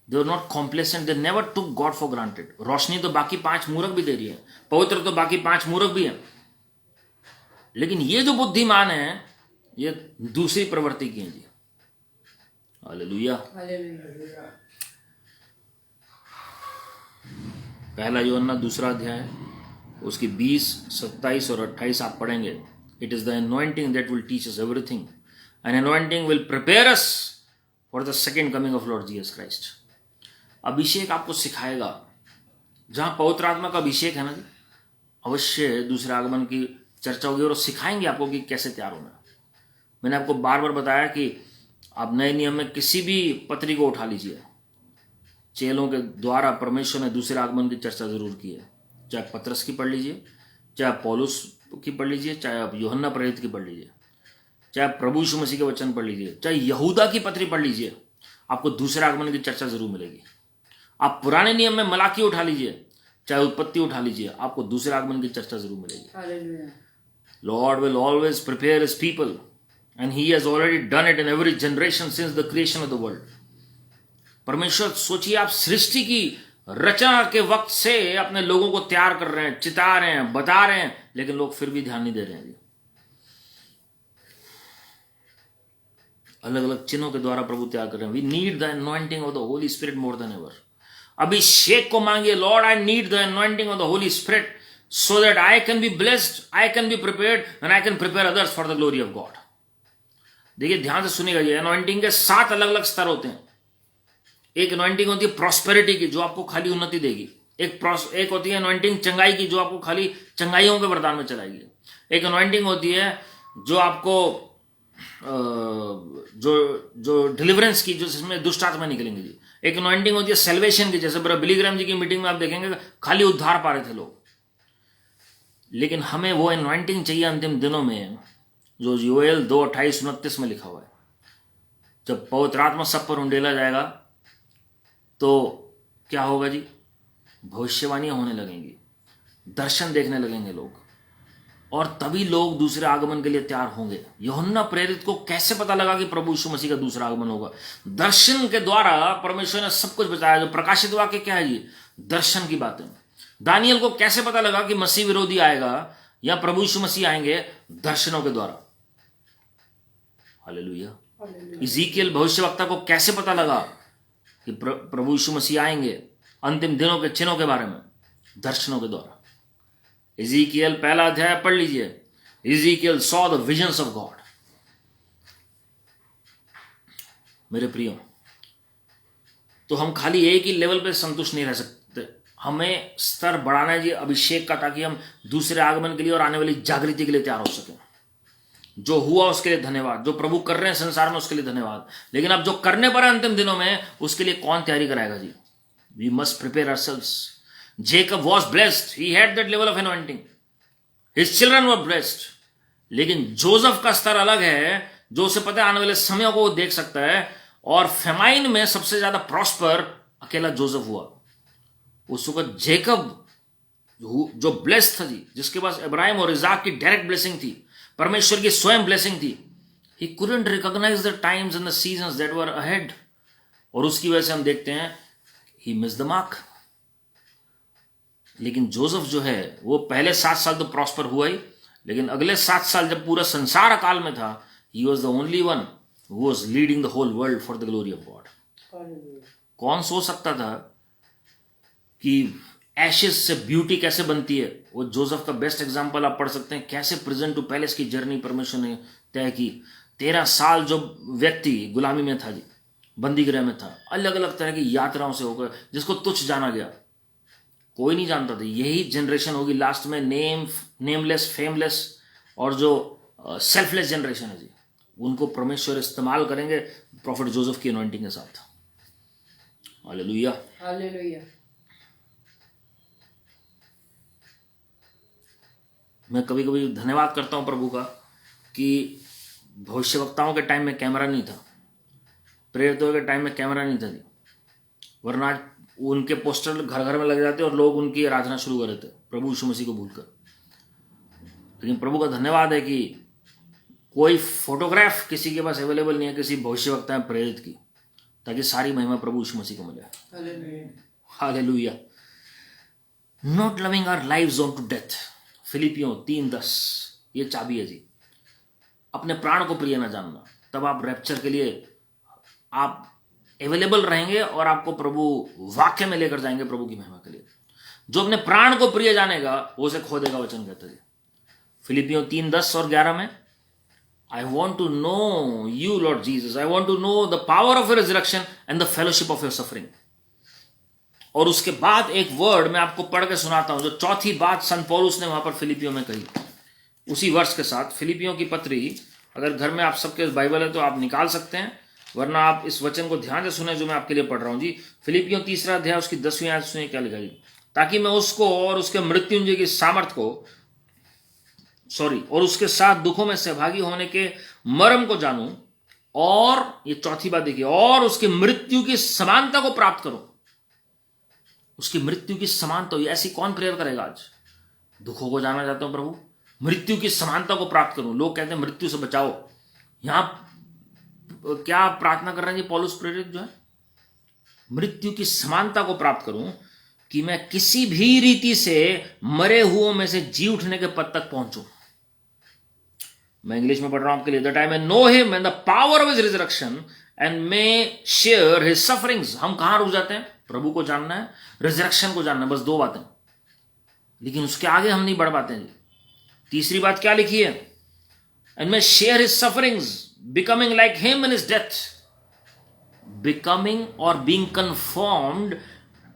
They are not complacent, they never took God for granted. रोशनी तो बाकी 5 मूर्ख भी दे रही है, पवित्र तो बाकी 5 मूर्ख भी है, लेकिन ये जो बुद्धिमान है ये दूसरी प्रवृत्ति की है जी। हालेलुया। पहला यूहन्ना 2 अध्याय उसकी 20, 27 और 28 आप पढ़ेंगे। It is the anointing that will teach us everything, and anointing will prepare us for the second coming of Lord Jesus Christ. अभिषेक आपको सिखाएगा, जहां पवित्र आत्मा का अभिषेक है ना जी, अवश्य दूसरे आगमन की चर्चा होगी और सिखाएंगे आपको कि कैसे तैयार होना। मैंने आपको बार बार बताया कि आप नए नियम में किसी भी पत्री को उठा लीजिए, चेलों के द्वारा परमेश्वर ने दूसरे आगमन की चर्चा जरूर की है। चाहे पतरस की पढ़ लीजिए, चाहे पौलुस की पढ़ लीजिए, चाहे आप यूहन्ना प्रेरित की पढ़ लीजिए, चाहे प्रभु यीशु मसीह के वचन पढ़ लीजिए, चाहे यहूदा की पत्री पढ़ लीजिए, आपको दूसरे आगमन की चर्चा जरूर मिलेगी। आप पुराने नियम में मलाकी उठा लीजिए, चाहे उत्पत्ति उठा लीजिए, आपको दूसरे आगमन की चर्चा जरूर मिलेगी। Lord will always prepare his people and he has already done it in every generation since the creation of the world. परमेश्वर, सोचिए आप सृष्टि की रचना के वक्त से अपने लोगों को तैयार कर रहे हैं, चिता रहे हैं, बता रहे हैं, लेकिन लोग फिर भी ध्यान नहीं दे रहे हैं। अलग अलग चिन्हों के द्वारा प्रभु तैयार कर रहे हैं। We need the anointing of the Holy Spirit more than ever. अभिषेक को मांगिए, Lord I need the anointing of the Holy Spirit so that I can be blessed, I can be prepared and I can prepare others for the glory of God. देखिए ध्यान से सुनिएगा, ये anointing के 7 अलग अलग स्तर होते हैं। एक अनॉइंटिंग होती है प्रॉस्पेरिटी की, जो आपको खाली उन्नति देगी। एक होती है अनॉइंटिंग चंगाई की, जो आपको खाली चंगाइयों के वरदान में चलाएगी। एक अनॉइंटिंग होती है जो आपको जो डिलीवरेंस की, जो जिसमें दुष्ट आत्मा निकलेंगे जी। एक अनॉइंटिंग होती है सेल्वेशन की, जैसे ब्रदर बिली ग्राहम जी की मीटिंग में आप देखेंगे खाली उद्धार पा रहे थे लोग, लेकिन हमें वो अनॉइंटिंग चाहिए अंतिम दिनों में, जो योएल 2:28-29 में लिखा हुआ है। जब पवित्र आत्मा सब पर उंडेला जाएगा तो क्या होगा जी? भविष्यवाणियां होने लगेंगी, दर्शन देखने लगेंगे लोग, और तभी लोग दूसरे आगमन के लिए तैयार होंगे। यूहन्ना प्रेरित को कैसे पता लगा कि प्रभु यीशु मसीह का दूसरा आगमन होगा? दर्शन के द्वारा परमेश्वर ने सब कुछ बताया। जो प्रकाशित वाक्य क्या है जी? दर्शन की बातें। दानियल को कैसे पता लगा कि मसीह विरोधी आएगा या प्रभु यीशु मसीह आएंगे? दर्शनों के द्वारा। हालेलुया। इज़ीकियल भविष्यवक्ता को कैसे पता लगा कि प्रभु यीशु मसीह आएंगे अंतिम दिनों के चिन्हों के बारे में? दर्शनों के द्वारा। इज़ीकियल 1 अध्याय पढ़ लीजिए। Ezekiel saw the visions of God. मेरे प्रियो, तो हम खाली एक ही लेवल पे संतुष्ट नहीं रह सकते, हमें स्तर बढ़ाना है जी अभिषेक का, ताकि हम दूसरे आगमन के लिए और आने वाली जागृति के लिए तैयार हो सकें। जो हुआ उसके लिए धन्यवाद, जो प्रभु कर रहे हैं संसार में उसके लिए धन्यवाद, लेकिन अब जो करने पर है अंतिम दिनों में, उसके लिए कौन तैयारी कराएगा जी? We must prepare ourselves. Jacob was blessed, he had that level of anointing, his children were blessed, लेकिन जोसेफ का स्तर अलग है, जो उसे पता है आने वाले समयों को वो देख सकता है। और फेमाइन में सबसे ज्यादा प्रॉस्पर अकेला जोसेफ हुआ। उस वक्त जेकब जो ब्लेस्ड था जी, जिसके पास इब्राहिम और इजाक की डायरेक्ट ब्लेसिंग थी, परमेश्वर की स्वयं ब्लेसिंग थी, he couldn't recognize the times and the seasons that were ahead, और उसकी वजह से हम देखते हैं he missed the mark। लेकिन जोसेफ जो है वो पहले 7 साल तो प्रॉस्पर हुआ ही, लेकिन अगले 7 साल जब पूरा संसार अकाल में था, he was the only one who was leading the whole world for the glory of God। कौन सोच सकता था कि एशेस से ब्यूटी कैसे बनती है? वो जोसेफ का बेस्ट एग्जांपल आप पढ़ सकते हैं। कैसे प्रेजेंट टू पैलेस की जर्नी परमेश्वर ने तय की। 13 साल जो व्यक्ति गुलामी में था जी, बंदी गृह में था, अलग अलग तरह की यात्राओं से होकर, जिसको तुच्छ जाना गया, कोई नहीं जानता था। यही जनरेशन होगी लास्ट में नेमलेस, फेमलेस और जो सेल्फलेस जनरेशन है जी, उनको परमेश्वर इस्तेमाल करेंगे प्रॉफिट जोसेफ की अनॉइंटिंग के साथ। Hallelujah, hallelujah. मैं कभी कभी धन्यवाद करता हूं प्रभु का कि भविष्यवक्ताओं के टाइम में कैमरा नहीं था, प्रेरितों के टाइम में कैमरा नहीं था जी, वरना उनके पोस्टर घर घर में लग जाते और लोग उनकी आराधना शुरू कर देते प्रभु यीशु मसीह को भूलकर। लेकिन प्रभु का धन्यवाद है कि कोई फोटोग्राफ किसी के पास अवेलेबल नहीं है किसी भविष्यवक्ता प्रेरित की, ताकि सारी महिमा प्रभु यीशु मसीह को मिले। Hallelujah. Not loving our lives on to death, फिलिपियों 3:10, ये चाबी है जी। अपने प्राण को प्रिय न जानना, तब आप रैप्चर के लिए आप अवेलेबल रहेंगे और आपको प्रभु वाक्य में लेकर जाएंगे प्रभु की महिमा के लिए। जो अपने प्राण को प्रिय जानेगा वो उसे खो देगा, वचन कहता है। फिलिपियों 3:10 और 11 में, I want to know you Lord Jesus, I want to know the power of your resurrection and the fellowship of your suffering. और उसके बाद एक वर्ड मैं आपको पढ़ के सुनाता हूं, जो चौथी बात संत पौलुस ने वहां पर फिलिपियों में कही, उसी वर्ष के साथ। फिलिपियों की पत्री, अगर घर में आप सबके बाइबल है तो आप निकाल सकते हैं, वरना आप इस वचन को ध्यान से सुने जो मैं आपके लिए पढ़ रहा हूं जी। फिलिपियों 3 अध्याय उसकी 10वीं आयत सुनिए क्या लिखा जी। ताकि मैं उसको और उसके मृत्युंजय की सामर्थ को और उसके साथ दुखों में सहभागी होने के मर्म को जानूं, और ये चौथी बात देखिए, और उसकी मृत्यु की समानता को प्राप्त करूं। उसकी मृत्यु की समानता, ऐसी कौन प्रेयर करेगा आज? दुखों को जानना चाहता हूं प्रभु, मृत्यु की समानता को प्राप्त करूं। लोग कहते हैं मृत्यु से बचाओ। यहां क्या प्रार्थना कर रहे हैं जी पौलुस प्रेरित जो है? मृत्यु की समानता को प्राप्त करूं, कि मैं किसी भी रीति से मरे हुओं में से जी उठने के पद तक पहुंचूं। मैं इंग्लिश में पढ़ रहा हूं आपके लिए। That I may know him and the power of his resurrection and may share his sufferings. हम कहां रुक जाते हैं? प्रभु को जानना है, रिजरेक्शन को जानना है, बस 2 बातें। लेकिन उसके आगे हम नहीं बढ़ पाते हैं। तीसरी बात क्या लिखी है? And may share his sufferings, becoming like him in his death, becoming or being conformed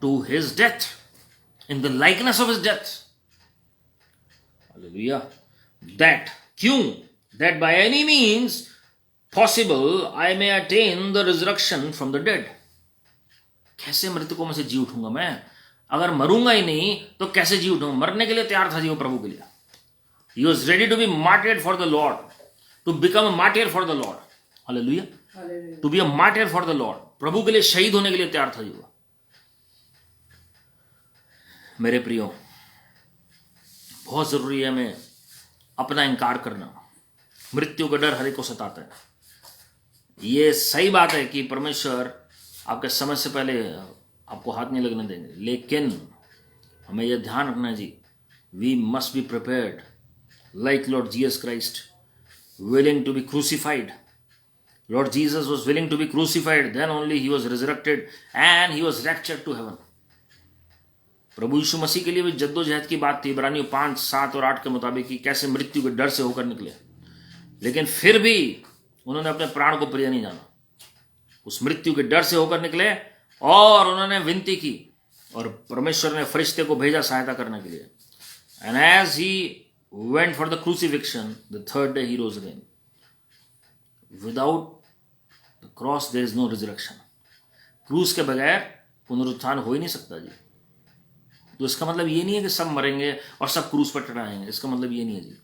to his death, in the likeness of his death. Hallelujah. That, क्यों? That by any means possible I may attain the resurrection from the dead. कैसे मृतकों में से जी उठूंगा मैं? अगर मरूंगा ही नहीं तो कैसे जी उठूंगा? मरने के लिए तैयार था जी वो प्रभु के लिए। He was ready to be martyred for the Lord. To become a martyr for the Lord. Hallelujah. Hallelujah. To be a martyr for the Lord. प्रभु के लिए शहीद होने के लिए तैयार था वो। मेरे प्रियो, बहुत जरूरी है हमें अपना इनकार करना। मृत्यु का डर हर एक को सताता है। ये सही बात है कि परमेश्वर आपके समय से पहले आपको हाथ नहीं लगने देंगे, लेकिन हमें यह ध्यान रखना है जी, we must be prepared like Lord Jesus Christ, willing to be crucified. Lord Jesus was willing to be crucified, then only he was resurrected and he was raptured to heaven. प्रभु यीशु मसीह के लिए भी जद्दोजहद की बात थी, इब्रानियों 5, 7 और 8 के मुताबिक, कि कैसे मृत्यु के डर से होकर निकले, लेकिन फिर भी उन्होंने अपने प्राण को प्रिय नहीं जाना। उस मृत्यु के डर से होकर निकले और उन्होंने विनती की, और परमेश्वर ने फरिश्ते को भेजा सहायता करने के लिए। And as he went for the crucifixion, the 3rd day he rose again. Without the cross there is no resurrection. क्रूस के बगैर पुनरुत्थान हो ही नहीं सकता जी। तो इसका मतलब ये नहीं है कि सब मरेंगे और सब क्रूस पर चढ़ाएंगे, इसका मतलब ये नहीं है जी।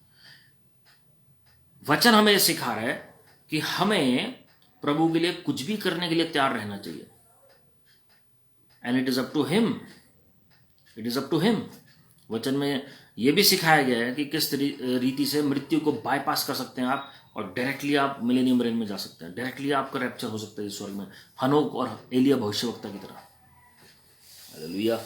वचन हमें सिखा रहा है कि हमें प्रभु के लिए कुछ भी करने के लिए तैयार रहना चाहिए। And it is up to him, it is up to him. वचन में यह भी सिखाया गया है कि किस रीति से मृत्यु को बाईपास कर सकते हैं आप, और डायरेक्टली आप मिलेनियम रेन में जा सकते हैं। डायरेक्टली आपका रैप्चर हो सकता है इस स्वर्ग में, हनोक और एलिया भविष्यवक्ता की तरह। Hallelujah.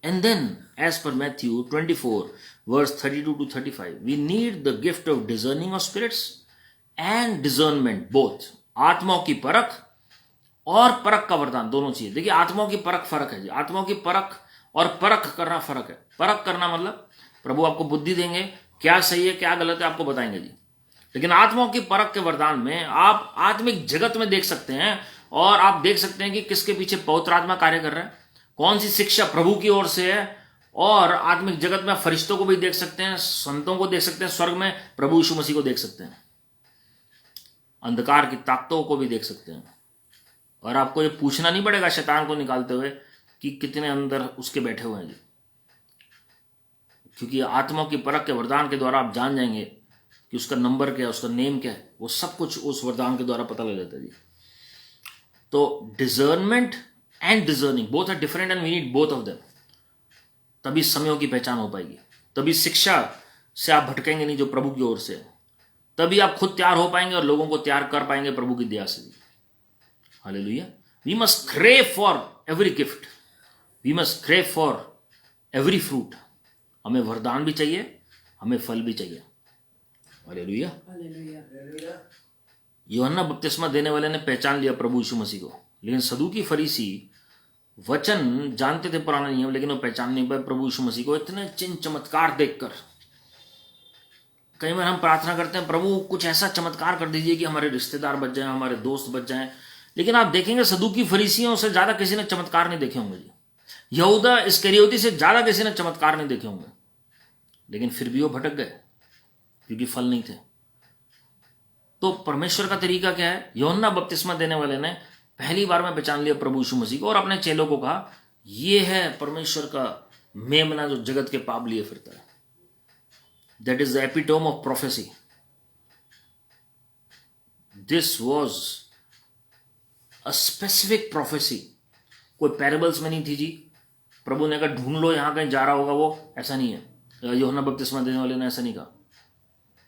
And then, as per Matthew 24, verse 32 to 35, we need the gift of discerning of spirits and discernment, both. आत्माओं की परख और परख का वरदान, दोनों चीजें। देखिए, आत्माओं की परख फर्क है जी। आत्माओं की परख और परख करना फर्क है। परख करना मतलब प्रभु आपको बुद्धि देंगे, क्या सही है क्या गलत है आपको बताएंगे जी। लेकिन आत्माओं की परख के वरदान में आप आत्मिक जगत में देख सकते हैं, और आप देख सकते हैं कि किसके पीछे पवित्र आत्मा कार्य कर रहा है, कौन सी शिक्षा प्रभु की ओर से है। और आत्मिक जगत में फरिश्तों को भी देख सकते हैं, संतों को देख सकते हैं, स्वर्ग में प्रभु यीशु मसीह को देख सकते हैं, अंधकार की ताकतों को भी देख सकते हैं। और आपको ये पूछना नहीं पड़ेगा शैतान को निकालते हुए कि कितने अंदर उसके बैठे हुए हैं जी, क्योंकि आत्माओं की परख के वरदान के द्वारा आप जान जाएंगे कि उसका नंबर क्या है, उसका नेम क्या है, वो सब कुछ उस वरदान के द्वारा पता लग जाता है जी। तो discernment and discerning both are different and we need both of them. तभी समयों की पहचान हो पाएगी, तभी शिक्षा से आप भटकेंगे नहीं जो प्रभु की ओर से है। तभी आप खुद तैयार हो पाएंगे और लोगों को तैयार कर पाएंगे प्रभु की दया से। Hallelujah. We must crave for every gift, we must crave for every fruit. हमें वरदान भी चाहिए, हमें फल भी चाहिए। हालेलुया। यूहन्ना बपतिस्मा देने वाले ने पहचान लिया प्रभु यीशु मसीह को, लेकिन सदूकी फरीसी वचन जानते थे पुराना नियम, लेकिन वो पहचान नहीं पाए प्रभु यीशु मसीह को इतने चिन्ह चमत्कार देखकर। कई बार हम प्रार्थना करते हैं प्रभु कुछ ऐसा चमत्कार कर दीजिए कि हमारे रिश्तेदार बच जाएं, हमारे दोस्त बच जाएं, लेकिन आप देखेंगे सदूकी फरीसियों से ज्यादा किसी ने चमत्कार नहीं देखे होंगे जी। यहूदा इस्करियोती से ज्यादा किसी ने चमत्कार नहीं देखे होंगे, लेकिन फिर भी वो भटक गए क्योंकि फल नहीं थे। तो परमेश्वर का तरीका क्या है? यूहन्ना बपतिस्मा देने वाले ने पहली बार में पहचान लिया प्रभु यीशु मसीह को और अपने चेलों को कहा, यह है परमेश्वर का मेमना जो जगत के पाप लिए फिरता है। That is the epitome of prophecy. This was a specific prophecy. कोई पैराबल्स में नहीं थी जी। प्रभु ने कहा ढूंढ लो, यहां कहीं जा रहा होगा वो, ऐसा नहीं है। यूहन्ना बपतिस्मा देने वाले ने ऐसा नहीं कहा।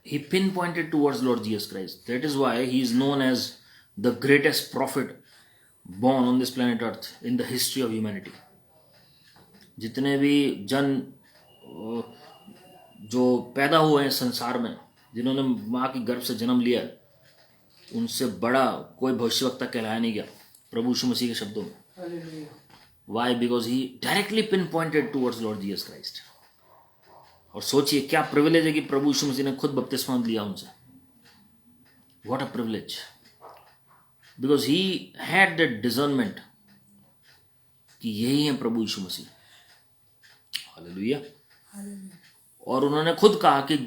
He pinpointed towards Lord Jesus Christ. That is why he is known as the greatest prophet born on this planet Earth in the history of humanity. जितने भी जन जो पैदा हुए हैं संसार में, जिन्होंने माँ की गर्भ से जन्म लिया, उनसे बड़ा कोई भविष्यवक्ता कहलाया नहीं गया प्रभु यीशु मसीह के शब्दों में। Why? Because he directly pinpointed towards Lord Jesus Christ. और सोचिए क्या प्रिविलेज है कि प्रभु यीशु मसीह ने खुद बपतिस्मा लिया उनसे। What a privilege, because he had that discernment कि यही है प्रभु यीशु मसीह। हालेलुया। और उन्होंने खुद कहा कि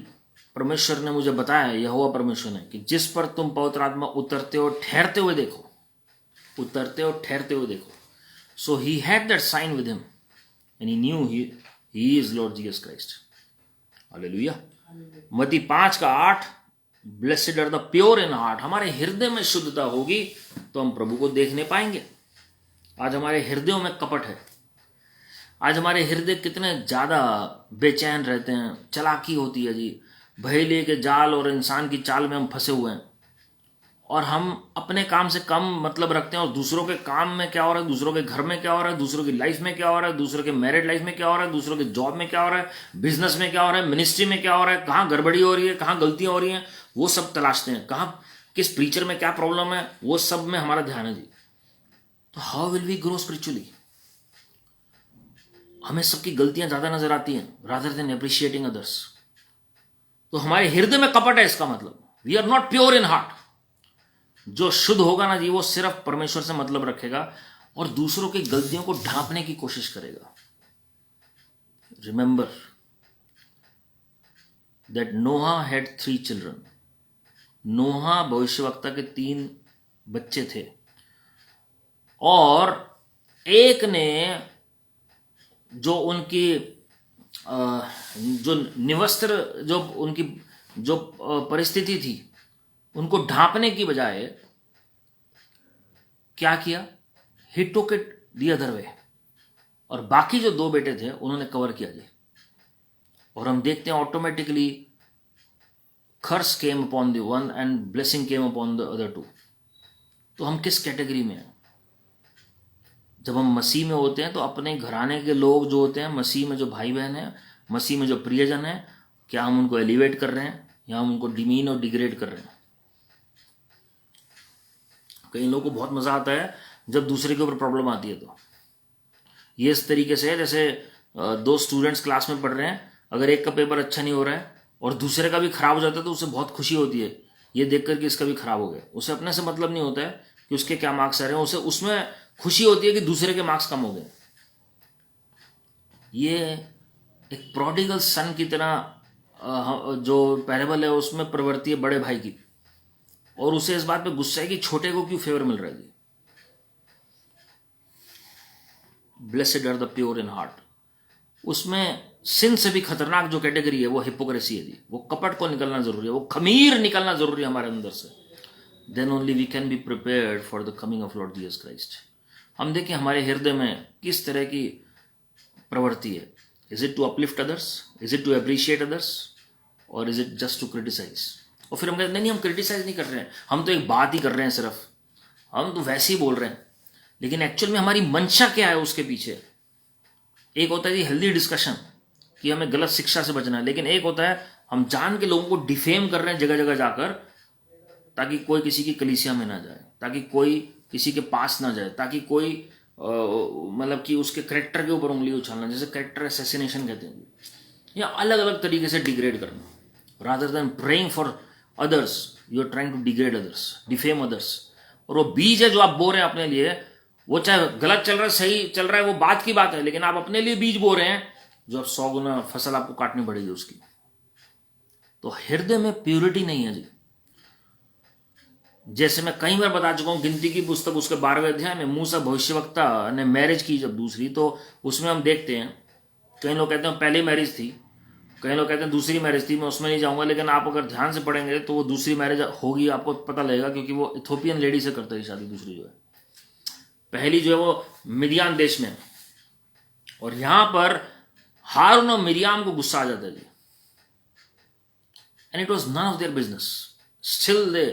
परमेश्वर ने मुझे बताया, यहोवा परमेश्वर ने, कि जिस पर तुम पवित्र आत्मा उतरते हो ठहरते हुए देखो, उतरते हो ठहरते हुए देखो। So he had that sign with him and he knew he is Lord Jesus Christ. Hallelujah. मत्ती 5:8, blessed are the pure in heart. हमारे हृदय में शुद्धता होगी तो हम प्रभु को देखने पाएंगे। आज हमारे हृदयों में कपट है। आज हमारे हृदय कितने ज्यादा बेचैन रहते हैं, चालाकी होती है जी, भयले के जाल और इंसान की चाल में हम फंसे हुए हैं, और हम अपने काम से कम मतलब रखते हैं और दूसरों के काम में क्या हो रहा है, दूसरों के घर में क्या हो रहा है, दूसरों की लाइफ में क्या हो रहा है, दूसरों के मैरिड लाइफ में क्या हो रहा है, दूसरों के जॉब में क्या हो रहा है, बिजनेस में क्या हो रहा है, मिनिस्ट्री में क्या हो रहा है, कहाँ गड़बड़ी हो रही है, कहाँ गलतियां हो रही हैं, वो सब तलाशते हैं। कहाँ किस प्रीचर में क्या प्रॉब्लम है, वो सब में हमारा ध्यान है जी। तो how will we grow spiritually? हमें सबकी गलतियां ज्यादा नजर आती हैं रादर देन अप्रिशिएटिंग अदर्स। तो हमारे हृदय में कपट है, इसका मतलब we are not pure in heart. जो शुद्ध होगा ना जी, वो सिर्फ परमेश्वर से मतलब रखेगा और दूसरों की गलतियों को ढांपने की कोशिश करेगा। Remember that Noah had 3 children. Noah भविष्यवक्ता के 3 बच्चे थे, और एक ने जो उनकी जो निवस्त्र, जो उनकी जो परिस्थिति थी, उनको ढांपने की बजाय क्या किया? He took it the other way. और बाकी जो 2 बेटे थे उन्होंने कवर किया जी। और हम देखते हैं automatically curse came upon the one and blessing came upon the other 2। तो हम किस कैटेगरी में हैं? जब हम मसीह में होते हैं तो अपने घराने के लोग जो होते हैं, मसीह में जो भाई बहन हैं, मसीह में जो प्रियजन हैं, क्या हम उनको एलिवेट कर रहे हैं या हम उनको डिमीन और डिग्रेड कर रहे हैं? कई लोगों को बहुत मजा आता है जब दूसरे के ऊपर प्रॉब्लम आती है। तो ये इस तरीके से है जैसे 2 स्टूडेंट्स क्लास में पढ़ रहे हैं, अगर एक का पेपर अच्छा नहीं हो रहा है और दूसरे का भी खराब हो जाता है तो उसे बहुत खुशी होती है ये देखकर कि इसका भी खराब हो गया। उसे अपने से मतलब नहीं होता है कि उसके क्या मार्क्स आ रहे हैं, उसे उसमें खुशी होती है कि दूसरे के मार्क्स कम हो गए। ये एक प्रोडिगल सन की तरह जो पैरेबल है उसमें प्रवृत्ति है बड़े भाई की, और उसे इस बात पे गुस्सा है कि छोटे को क्यों फेवर मिल रहा है जी। Blessed are the pure in heart. उसमें सिन से भी खतरनाक जो कैटेगरी है वो हिपोक्रेसी है जी। वो कपट को निकलना जरूरी है, वो खमीर निकलना जरूरी है हमारे अंदर से। Then only we can be prepared for the coming of Lord Jesus Christ. हम देखें हमारे हृदय में किस तरह की प्रवृत्ति है। Is it to uplift others, is it to appreciate others, और is it just to criticise? और फिर हम कहते नहीं हम क्रिटिसाइज नहीं कर रहे हैं, हम तो एक बात ही कर रहे हैं, सिर्फ हम तो वैसे ही बोल रहे हैं। लेकिन एक्चुअल में हमारी मंशा क्या है उसके पीछे? एक होता है हेल्दी डिस्कशन कि हमें गलत शिक्षा से बचना है, लेकिन एक होता है हम जान के लोगों को डिफेम कर रहे हैं जगह जगह जाकर, ताकि कोई किसी की कलीसिया में ना जाए, ताकि कोई किसी के पास ना जाए, ताकि कोई मतलब कि उसके कैरेक्टर के ऊपर उंगली उछालना, जैसे कैरेक्टर असैसिनेशन कहते हैं, या अलग अलग तरीके से डिग्रेड करना। Rather than praying for others you are trying to degrade others, defame others. और वो बीज है जो आप बो रहे हैं अपने लिए, वो चाहे गलत चल रहा है सही चल रहा है वो बात की बात है, लेकिन आप अपने लिए बीज बो रहे हैं जो आप 100 गुना फसल आपको काटनी पड़ेगी उसकी। तो हृदय में प्यूरिटी नहीं है जी। जैसे मैं कई बार बता चुका हूं, गिनती की पुस्तक उसके 12वें अध्याय में मूसा भविष्यवक्ता ने मैरिज की जब दूसरी, तो उसमें हम देखते हैं कई लोग कहते हैं पहली मैरिज थी, कई लोग कहते हैं दूसरी मैरिज थी, मैं उसमें नहीं जाऊंगा, लेकिन आप अगर ध्यान से पढ़ेंगे तो वो दूसरी मैरिज होगी, आपको पता लगेगा, क्योंकि वो इथोपियन लेडी से करता है शादी, दूसरी जो है, पहली जो है वो मिडियान देश में। और यहां पर हारून और मिरियाम को गुस्सा आ जाता है जी, and it was none of their business, still they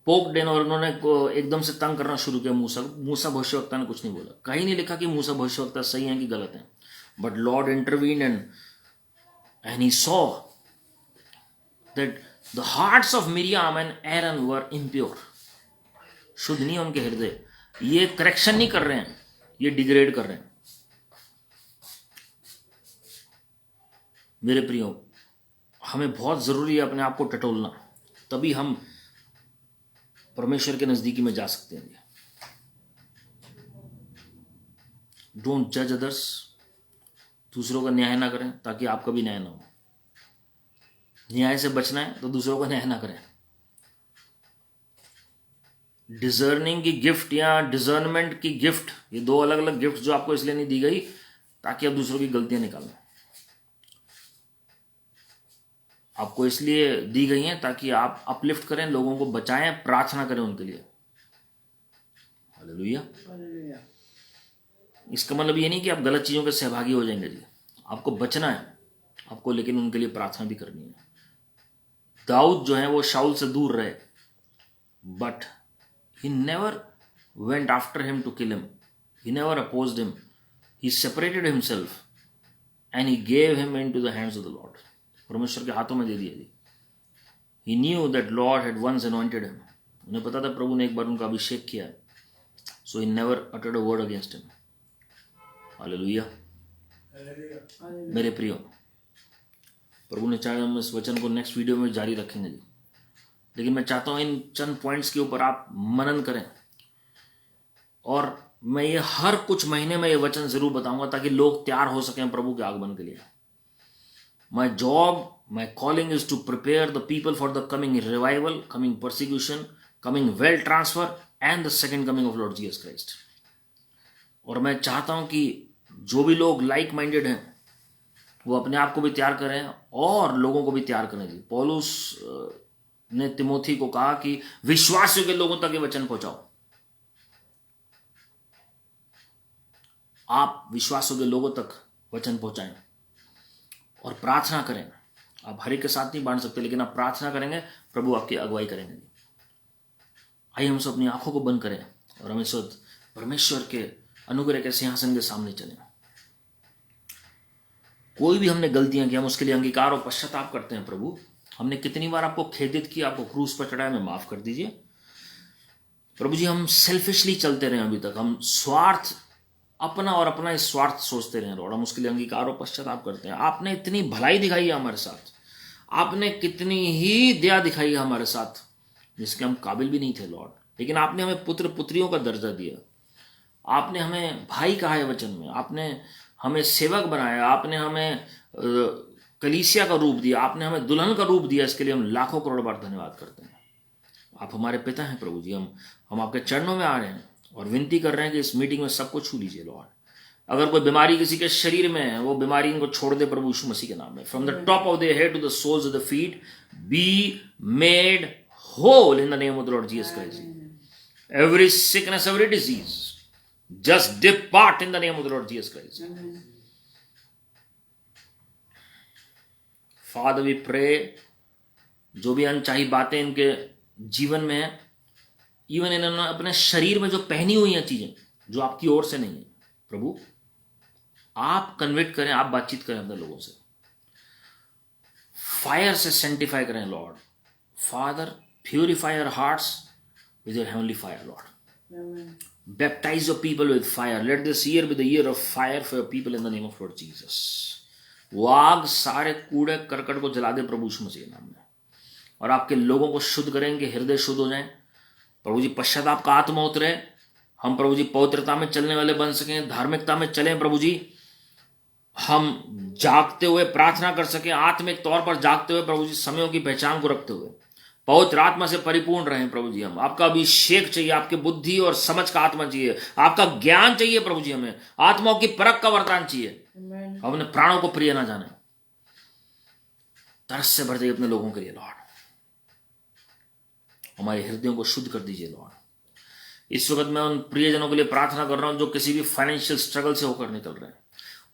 poke then, और उन्होंने एकदम से तंग करना शुरू किया मूसा भविष्यवक्ता ने कुछ नहीं बोला, कहीं नहीं लिखा कि मूसा भविष्यवक्ता सही है कि गलत है, but Lord intervene and he saw that the hearts of Miriam and Aaron were impure, शुद्ध नहीं है उनके हृदय, ये करेक्शन नहीं कर रहे हैं, ये डिग्रेड कर रहे हैं। मेरे प्रियो, हमें बहुत जरूरी है अपने आप को टटोलना, तभी हम परमेश्वर के नजदीकी में जा सकते हैं। डोंट जज अदर्स, दूसरों का न्याय ना करें ताकि आपका भी न्याय ना हो। न्याय से बचना है तो दूसरों का न्याय ना करें। डिजर्निंग की गिफ्ट या डिजर्नमेंट की गिफ्ट, ये दो अलग अलग गिफ्ट जो आपको इसलिए नहीं दी गई ताकि आप दूसरों की गलतियां निकालें, आपको इसलिए दी गई हैं ताकि आप अपलिफ्ट करें, लोगों को बचाएं, प्रार्थना करें उनके लिए। हालेलुया। इसका मतलब ये नहीं कि आप गलत चीजों के सहभागी हो जाएंगे जी, आपको बचना है आपको, लेकिन उनके लिए प्रार्थना भी करनी है। दाऊद जो है वो शाऊल से दूर रहे, but he never went after him to kill him, he never opposed him, he separated himself and he gave him into the hands of the Lord, परमेश्वर के हाथों में दे दिया जी। he knew that Lord had once anointed him, उन्हें पता था प्रभु ने एक बार उनका अभिषेक किया, so he never uttered a word against him। Hallelujah. मेरे प्रियो, प्रभु ने चाहे हम इस वचन को नेक्स्ट वीडियो में जारी रखेंगे जी, लेकिन मैं चाहता हूं इन चंद पॉइंट्स के ऊपर आप मनन करें, और मैं ये हर कुछ महीने में ये वचन जरूर बताऊंगा ताकि लोग तैयार हो सकें प्रभु के आगमन के लिए। My job, my calling is to prepare the people for the coming revival, coming persecution, coming wealth transfer and the second coming of Lord Jesus Christ. और मैं चाहता हूं कि जो भी लोग लाइक माइंडेड हैं वो अपने आप को भी तैयार करें और लोगों को भी तैयार करें जी। पौलुस ने तिमोथी को कहा कि विश्वासियों के लोगों तक ये वचन पहुंचाओ। आप विश्वासियों के लोगों तक वचन पहुंचाएं और प्रार्थना करें। आप हर एक के साथ नहीं बांट सकते, लेकिन आप प्रार्थना करेंगे, प्रभु आपकी अगुवाई करेंगे। आइए हम सब अपनी आंखों को बंद करें और हम इस वक्त परमेश्वर के अनुग्रह के सिंहासन के सामने चलें। कोई भी हमने गलतियां की, हम उसके लिए अंगीकार और पश्चाताप करते हैं। प्रभु, हमने कितनी बार आपको खेदित किया, आपको क्रूस पर चढ़ाया, हमें माफ कर दीजिए। प्रभु जी, हम सेल्फिशली चलते रहे अभी तक, हम स्वार्थ अपना और अपना इस स्वार्थ सोचते रहे लॉर्ड, हम उसके लिए अंगीकार और पश्चाताप करते हैं। आपने इतनी भलाई दिखाई है हमारे साथ, आपने कितनी ही दया दिखाई है हमारे साथ, जिसके हम काबिल भी नहीं थे लॉर्ड, लेकिन आपने हमें पुत्र पुत्रियों का दर्जा दिया। आपने हमें भाई कहा है वचन में, आपने हमें सेवक बनाया, आपने हमें कलीसिया का रूप दिया, आपने हमें दुल्हन का रूप दिया। इसके लिए हम लाखों करोड़ बार धन्यवाद करते हैं। आप हमारे पिता हैं प्रभु जी, हम आपके चरणों में आ रहे हैं और विनती कर रहे हैं कि इस मीटिंग में सबको छू लीजिए लॉर्ड। अगर कोई बीमारी किसी के शरीर में है, वो बीमारी इनको छोड़ दे प्रभु यीशु मसीह के नाम में। From the top of the head to the soles of the feet be made whole in the name of the Lord Jesus Christ. Every sickness, every disease just depart in the name of the Lord Jesus Christ. Father, we pray जो भी अनचाही बातें इनके जीवन में है, even इन्होंने अपने शरीर में जो पहनी हुई हैं चीजें जो आपकी ओर से नहीं है, प्रभु आप कन्विक्ट करें, आप बातचीत करें अपने लोगों से, फायर से सेंटिफाई करें Lord. Father, purify our hearts with your heavenly fire Lord. Baptize your people with fire. Let this year be the year of fire for your people in the name of Lord Jesus. वो आग सारे कूड़े करकट को जला दे प्रभु यीशु मसीह के नाम में, और आपके लोगों को शुद्ध करेंगे, हृदय शुद्ध हो जाए प्रभु जी। पश्चाताप का आत्मा उतरे, हम प्रभु जी पवित्रता में चलने वाले बन सकें, धार्मिकता में चलें प्रभु जी। हम जागते हुए प्रार्थना कर सकें, आत्मिक तौर पर जागते हुए प्रभु जी, समयों की पहचान को रखते हुए पवित्र आत्मा से परिपूर्ण रहें प्रभु जी। हम आपका अभिषेक चाहिए, आपकी बुद्धि और समझ का आत्मा चाहिए, आपका ज्ञान चाहिए प्रभु जी। हमें आत्माओं की परख का वरदान चाहिए, हम अपने प्राणों को प्रिय ना जाने, तरस से भर जाइए अपने लोगों के लिए लॉर्ड। हमारे हृदयों को शुद्ध कर दीजिए लॉर्ड। इस वक्त मैं उन प्रियजनों के लिए प्रार्थना कर रहा हूं जो किसी भी फाइनेंशियल स्ट्रगल से होकर निकल रहे हैं,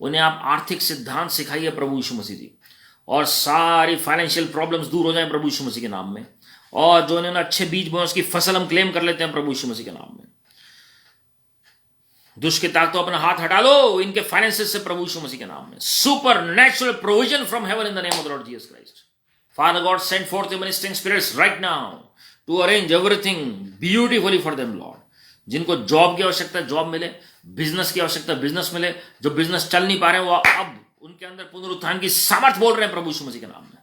उन्हें आप आर्थिक सिद्धांत सिखाइए प्रभु यीशु मसीह जी, और सारी फाइनेंशियल प्रॉब्लम्स दूर हो जाए प्रभु यीशु मसीह के नाम में। और जो इन्होंने अच्छे बीज बोए उसकी फसल हम क्लेम कर लेते हैं प्रभु यीशु मसीह के नाम में। दुष्ट की ताकतों अपना हाथ हटा लो इनके फाइनेंसेस से प्रभु यीशु मसीह के नाम में। Supernatural provision from heaven in the name of the Lord Jesus Christ. Father God, send forth your ministering spirits right now to arrange everything beautifully for them Lord. जिनको जॉब की आवश्यकता job मिले, business की आवश्यकता business मिले, जो business चल नहीं पा रहे वो अब उनके अंदर पुनरुत्थान की सामर्थ बोल रहे हैं प्रभु यीशु मसीह के नाम में।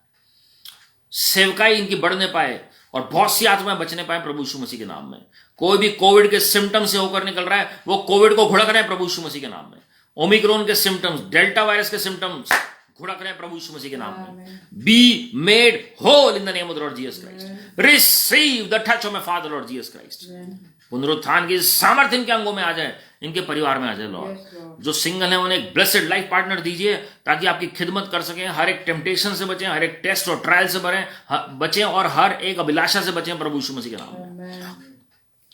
सेवकाई इनकी बढ़ने पाए और बहुत सी आत्माएं बचने पाए प्रभु यीशु मसीह के नाम में। कोई भी कोविड के सिम्टम्स से होकर निकल रहा है वो कोविड को घुड़क रहे हैं प्रभु यीशु मसीह के नाम में। ओमिक्रॉन के सिम्टम्स, डेल्टा वायरस के सिम्टम्स घुड़क रहे हैं प्रभु यीशु मसीह के नाम में। Be made whole in the name of the Lord Jesus Christ. Receive the touch of my father lord Jesus Christ. पुनरुत्थान की सामर्थ्य इनके अंगों में आ जाए, इनके परिवार में आ जाए लॉर्ड। जो सिंगल है उन्हें एक ब्लेसेड लाइफ पार्टनर दीजिए ताकि आपकी खिदमत कर सकें, हर एक टेम्पटेशन से बचें, हर एक टेस्ट और ट्रायल से बचें और हर एक अभिलाषा से बचें प्रभु यीशु मसीह के नाम में।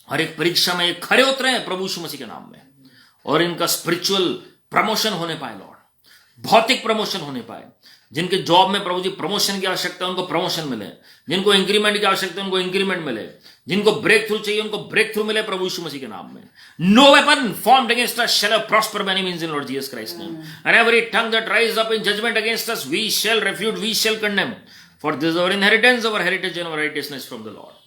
हर एक परीक्षा में एक खरे उतरे प्रभु यीशु मसीह के नाम में, और इनका स्पिरिचुअल प्रमोशन होने पाए लॉर्ड, भौतिक प्रमोशन होने पाए। जिनके जॉब में प्रभु जी प्रमोशन की आवश्यकता है उनको प्रमोशन मिले, जिनको इंक्रीमेंट की आवश्यकता है उनको इंक्रीमेंट मिले, जिनको ब्रेक थ्रू चाहिए उनको ब्रेक थ्रू मिले प्रभु यीशु मसीह के नाम में। No weapon formed against us shall prosper by any means in Lord Jesus Christ name, and every tongue that rise up in judgement against us we shall refute, we shall condemn, for this is our inheritance, our heritage and our righteousness from the Lord.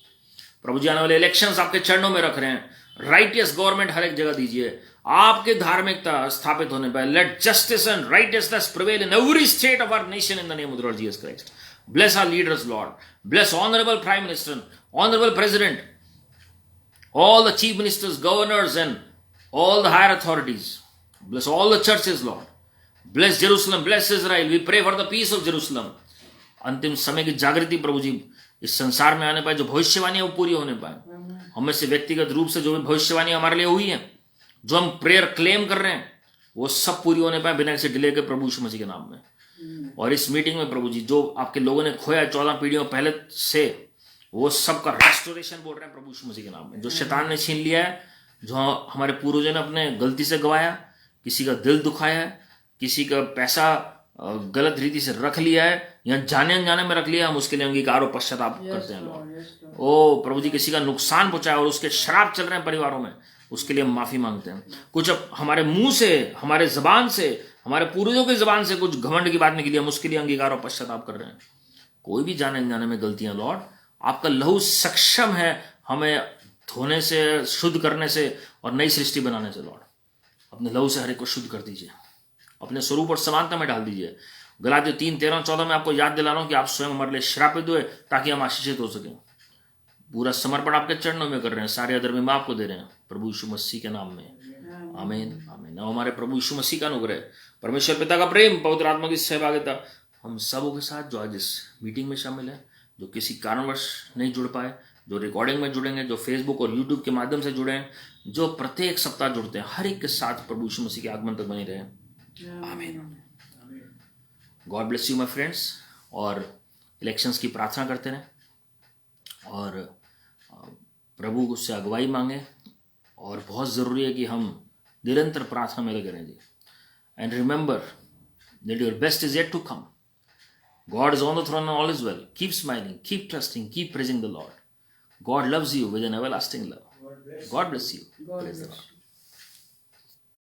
प्रभु जी आने वाले elections आपके चरणों में रख रहे हैं, राइटियस गवर्नमेंट हर एक जगह दीजिए, आपके धार्मिकता स्थापित होने पर let justice and righteousness prevail in every state of our nation in the name of the Lord Jesus Christ. Bless our leaders lord, bless honourable prime minister, honourable president, all the chief ministers, governors and all the higher authorities. Bless all the churches Lord, bless Jerusalem, bless Israel. We pray for the peace of Jerusalem. अंतिम समय की जागृति प्रभु जी इस संसार में आने पाए, जो भविष्यवाणियां वो पूरी होने पाए। हमें से व्यक्तिगत रूप से जो भी भविष्यवाणी हमारे लिए हुई है, जो हम प्रेयर क्लेम कर रहे हैं, वो सब पूरी होने पाए बिना किसी डिले के प्रभु यीशु मसीह के नाम में। और इस मीटिंग में प्रभु जी जो आपके लोगों ने खोया 14 पीढ़ियों पहले से, वो सबका रेस्टोरेशन बोल रहे हैं प्रभु यीशु मसीह के नाम में। जो शैतान ने छीन लिया है, जो हमारे पूर्वजों ने अपने गलती से गवाया, किसी का दिल दुखाया है, किसी का पैसा गलत रीति से रख लिया है या जाने अनजाने में रख लिया, हम उसके लिए अंगीकार और पश्चाताप करते हैं लॉर्ड। ओ प्रभु जी, किसी का नुकसान पहुंचाया और उसके श्राप चल रहे हैं परिवारों में, उसके लिए हम माफी मांगते हैं। कुछ अब हमारे मुंह से, हमारे जबान से, हमारे पूर्वजों की जबान से कुछ घमंड की बात निकली, हम उसके लिए अंगीकार और पश्चाताप कर रहे हैं। कोई भी जाने अनजाने में गलतियां लॉर्ड, आपका लहू सक्षम है हमें धोने से, शुद्ध करने से और नई सृष्टि बनाने से लॉर्ड। अपने लहू से हर एक को शुद्ध कर दीजिए, अपने स्वरूप और समानता में डाल दीजिए। गलातियों 3:13-14 में आपको याद दिला रहा हूं कि आप स्वयं हमारे लिए श्रापित हुए ताकि हम आशीषित हो सकें। पूरा समर्पण आपके चरणों में कर रहे हैं, सारे अदर में आपको दे रहे हैं प्रभु यीशु मसीह के नाम में। आमीन आमीन। हमारे प्रभु यीशु मसीह का अनुग्रह, परमेश्वर पिता का प्रेम, पवित्र आत्मा की सहभागिता हम सबों के साथ जो आज इस मीटिंग में शामिल है, जो किसी कारणवश नहीं जुड़ पाए, जो रिकॉर्डिंग में जुड़ेंगे, जो फेसबुक और यूट्यूब के माध्यम से जुड़े हैं, जो प्रत्येक सप्ताह जुड़ते हैं, हर एक के साथ प्रभु यीशु मसीह के आगमन तक बने रहे। आमीन। God bless you my friends. और इलेक्शंस की प्रार्थना करते रहें और प्रभु से अगुवाई मांगे, और बहुत ज़रूरी है कि हम निरंतर प्रार्थना में लगे रहें जी। And remember that your best is yet to come. God is on the throne and all is well. Keep smiling, keep trusting, keep praising the Lord. God loves you with an everlasting love. God bless you. God Praise the bless Lord.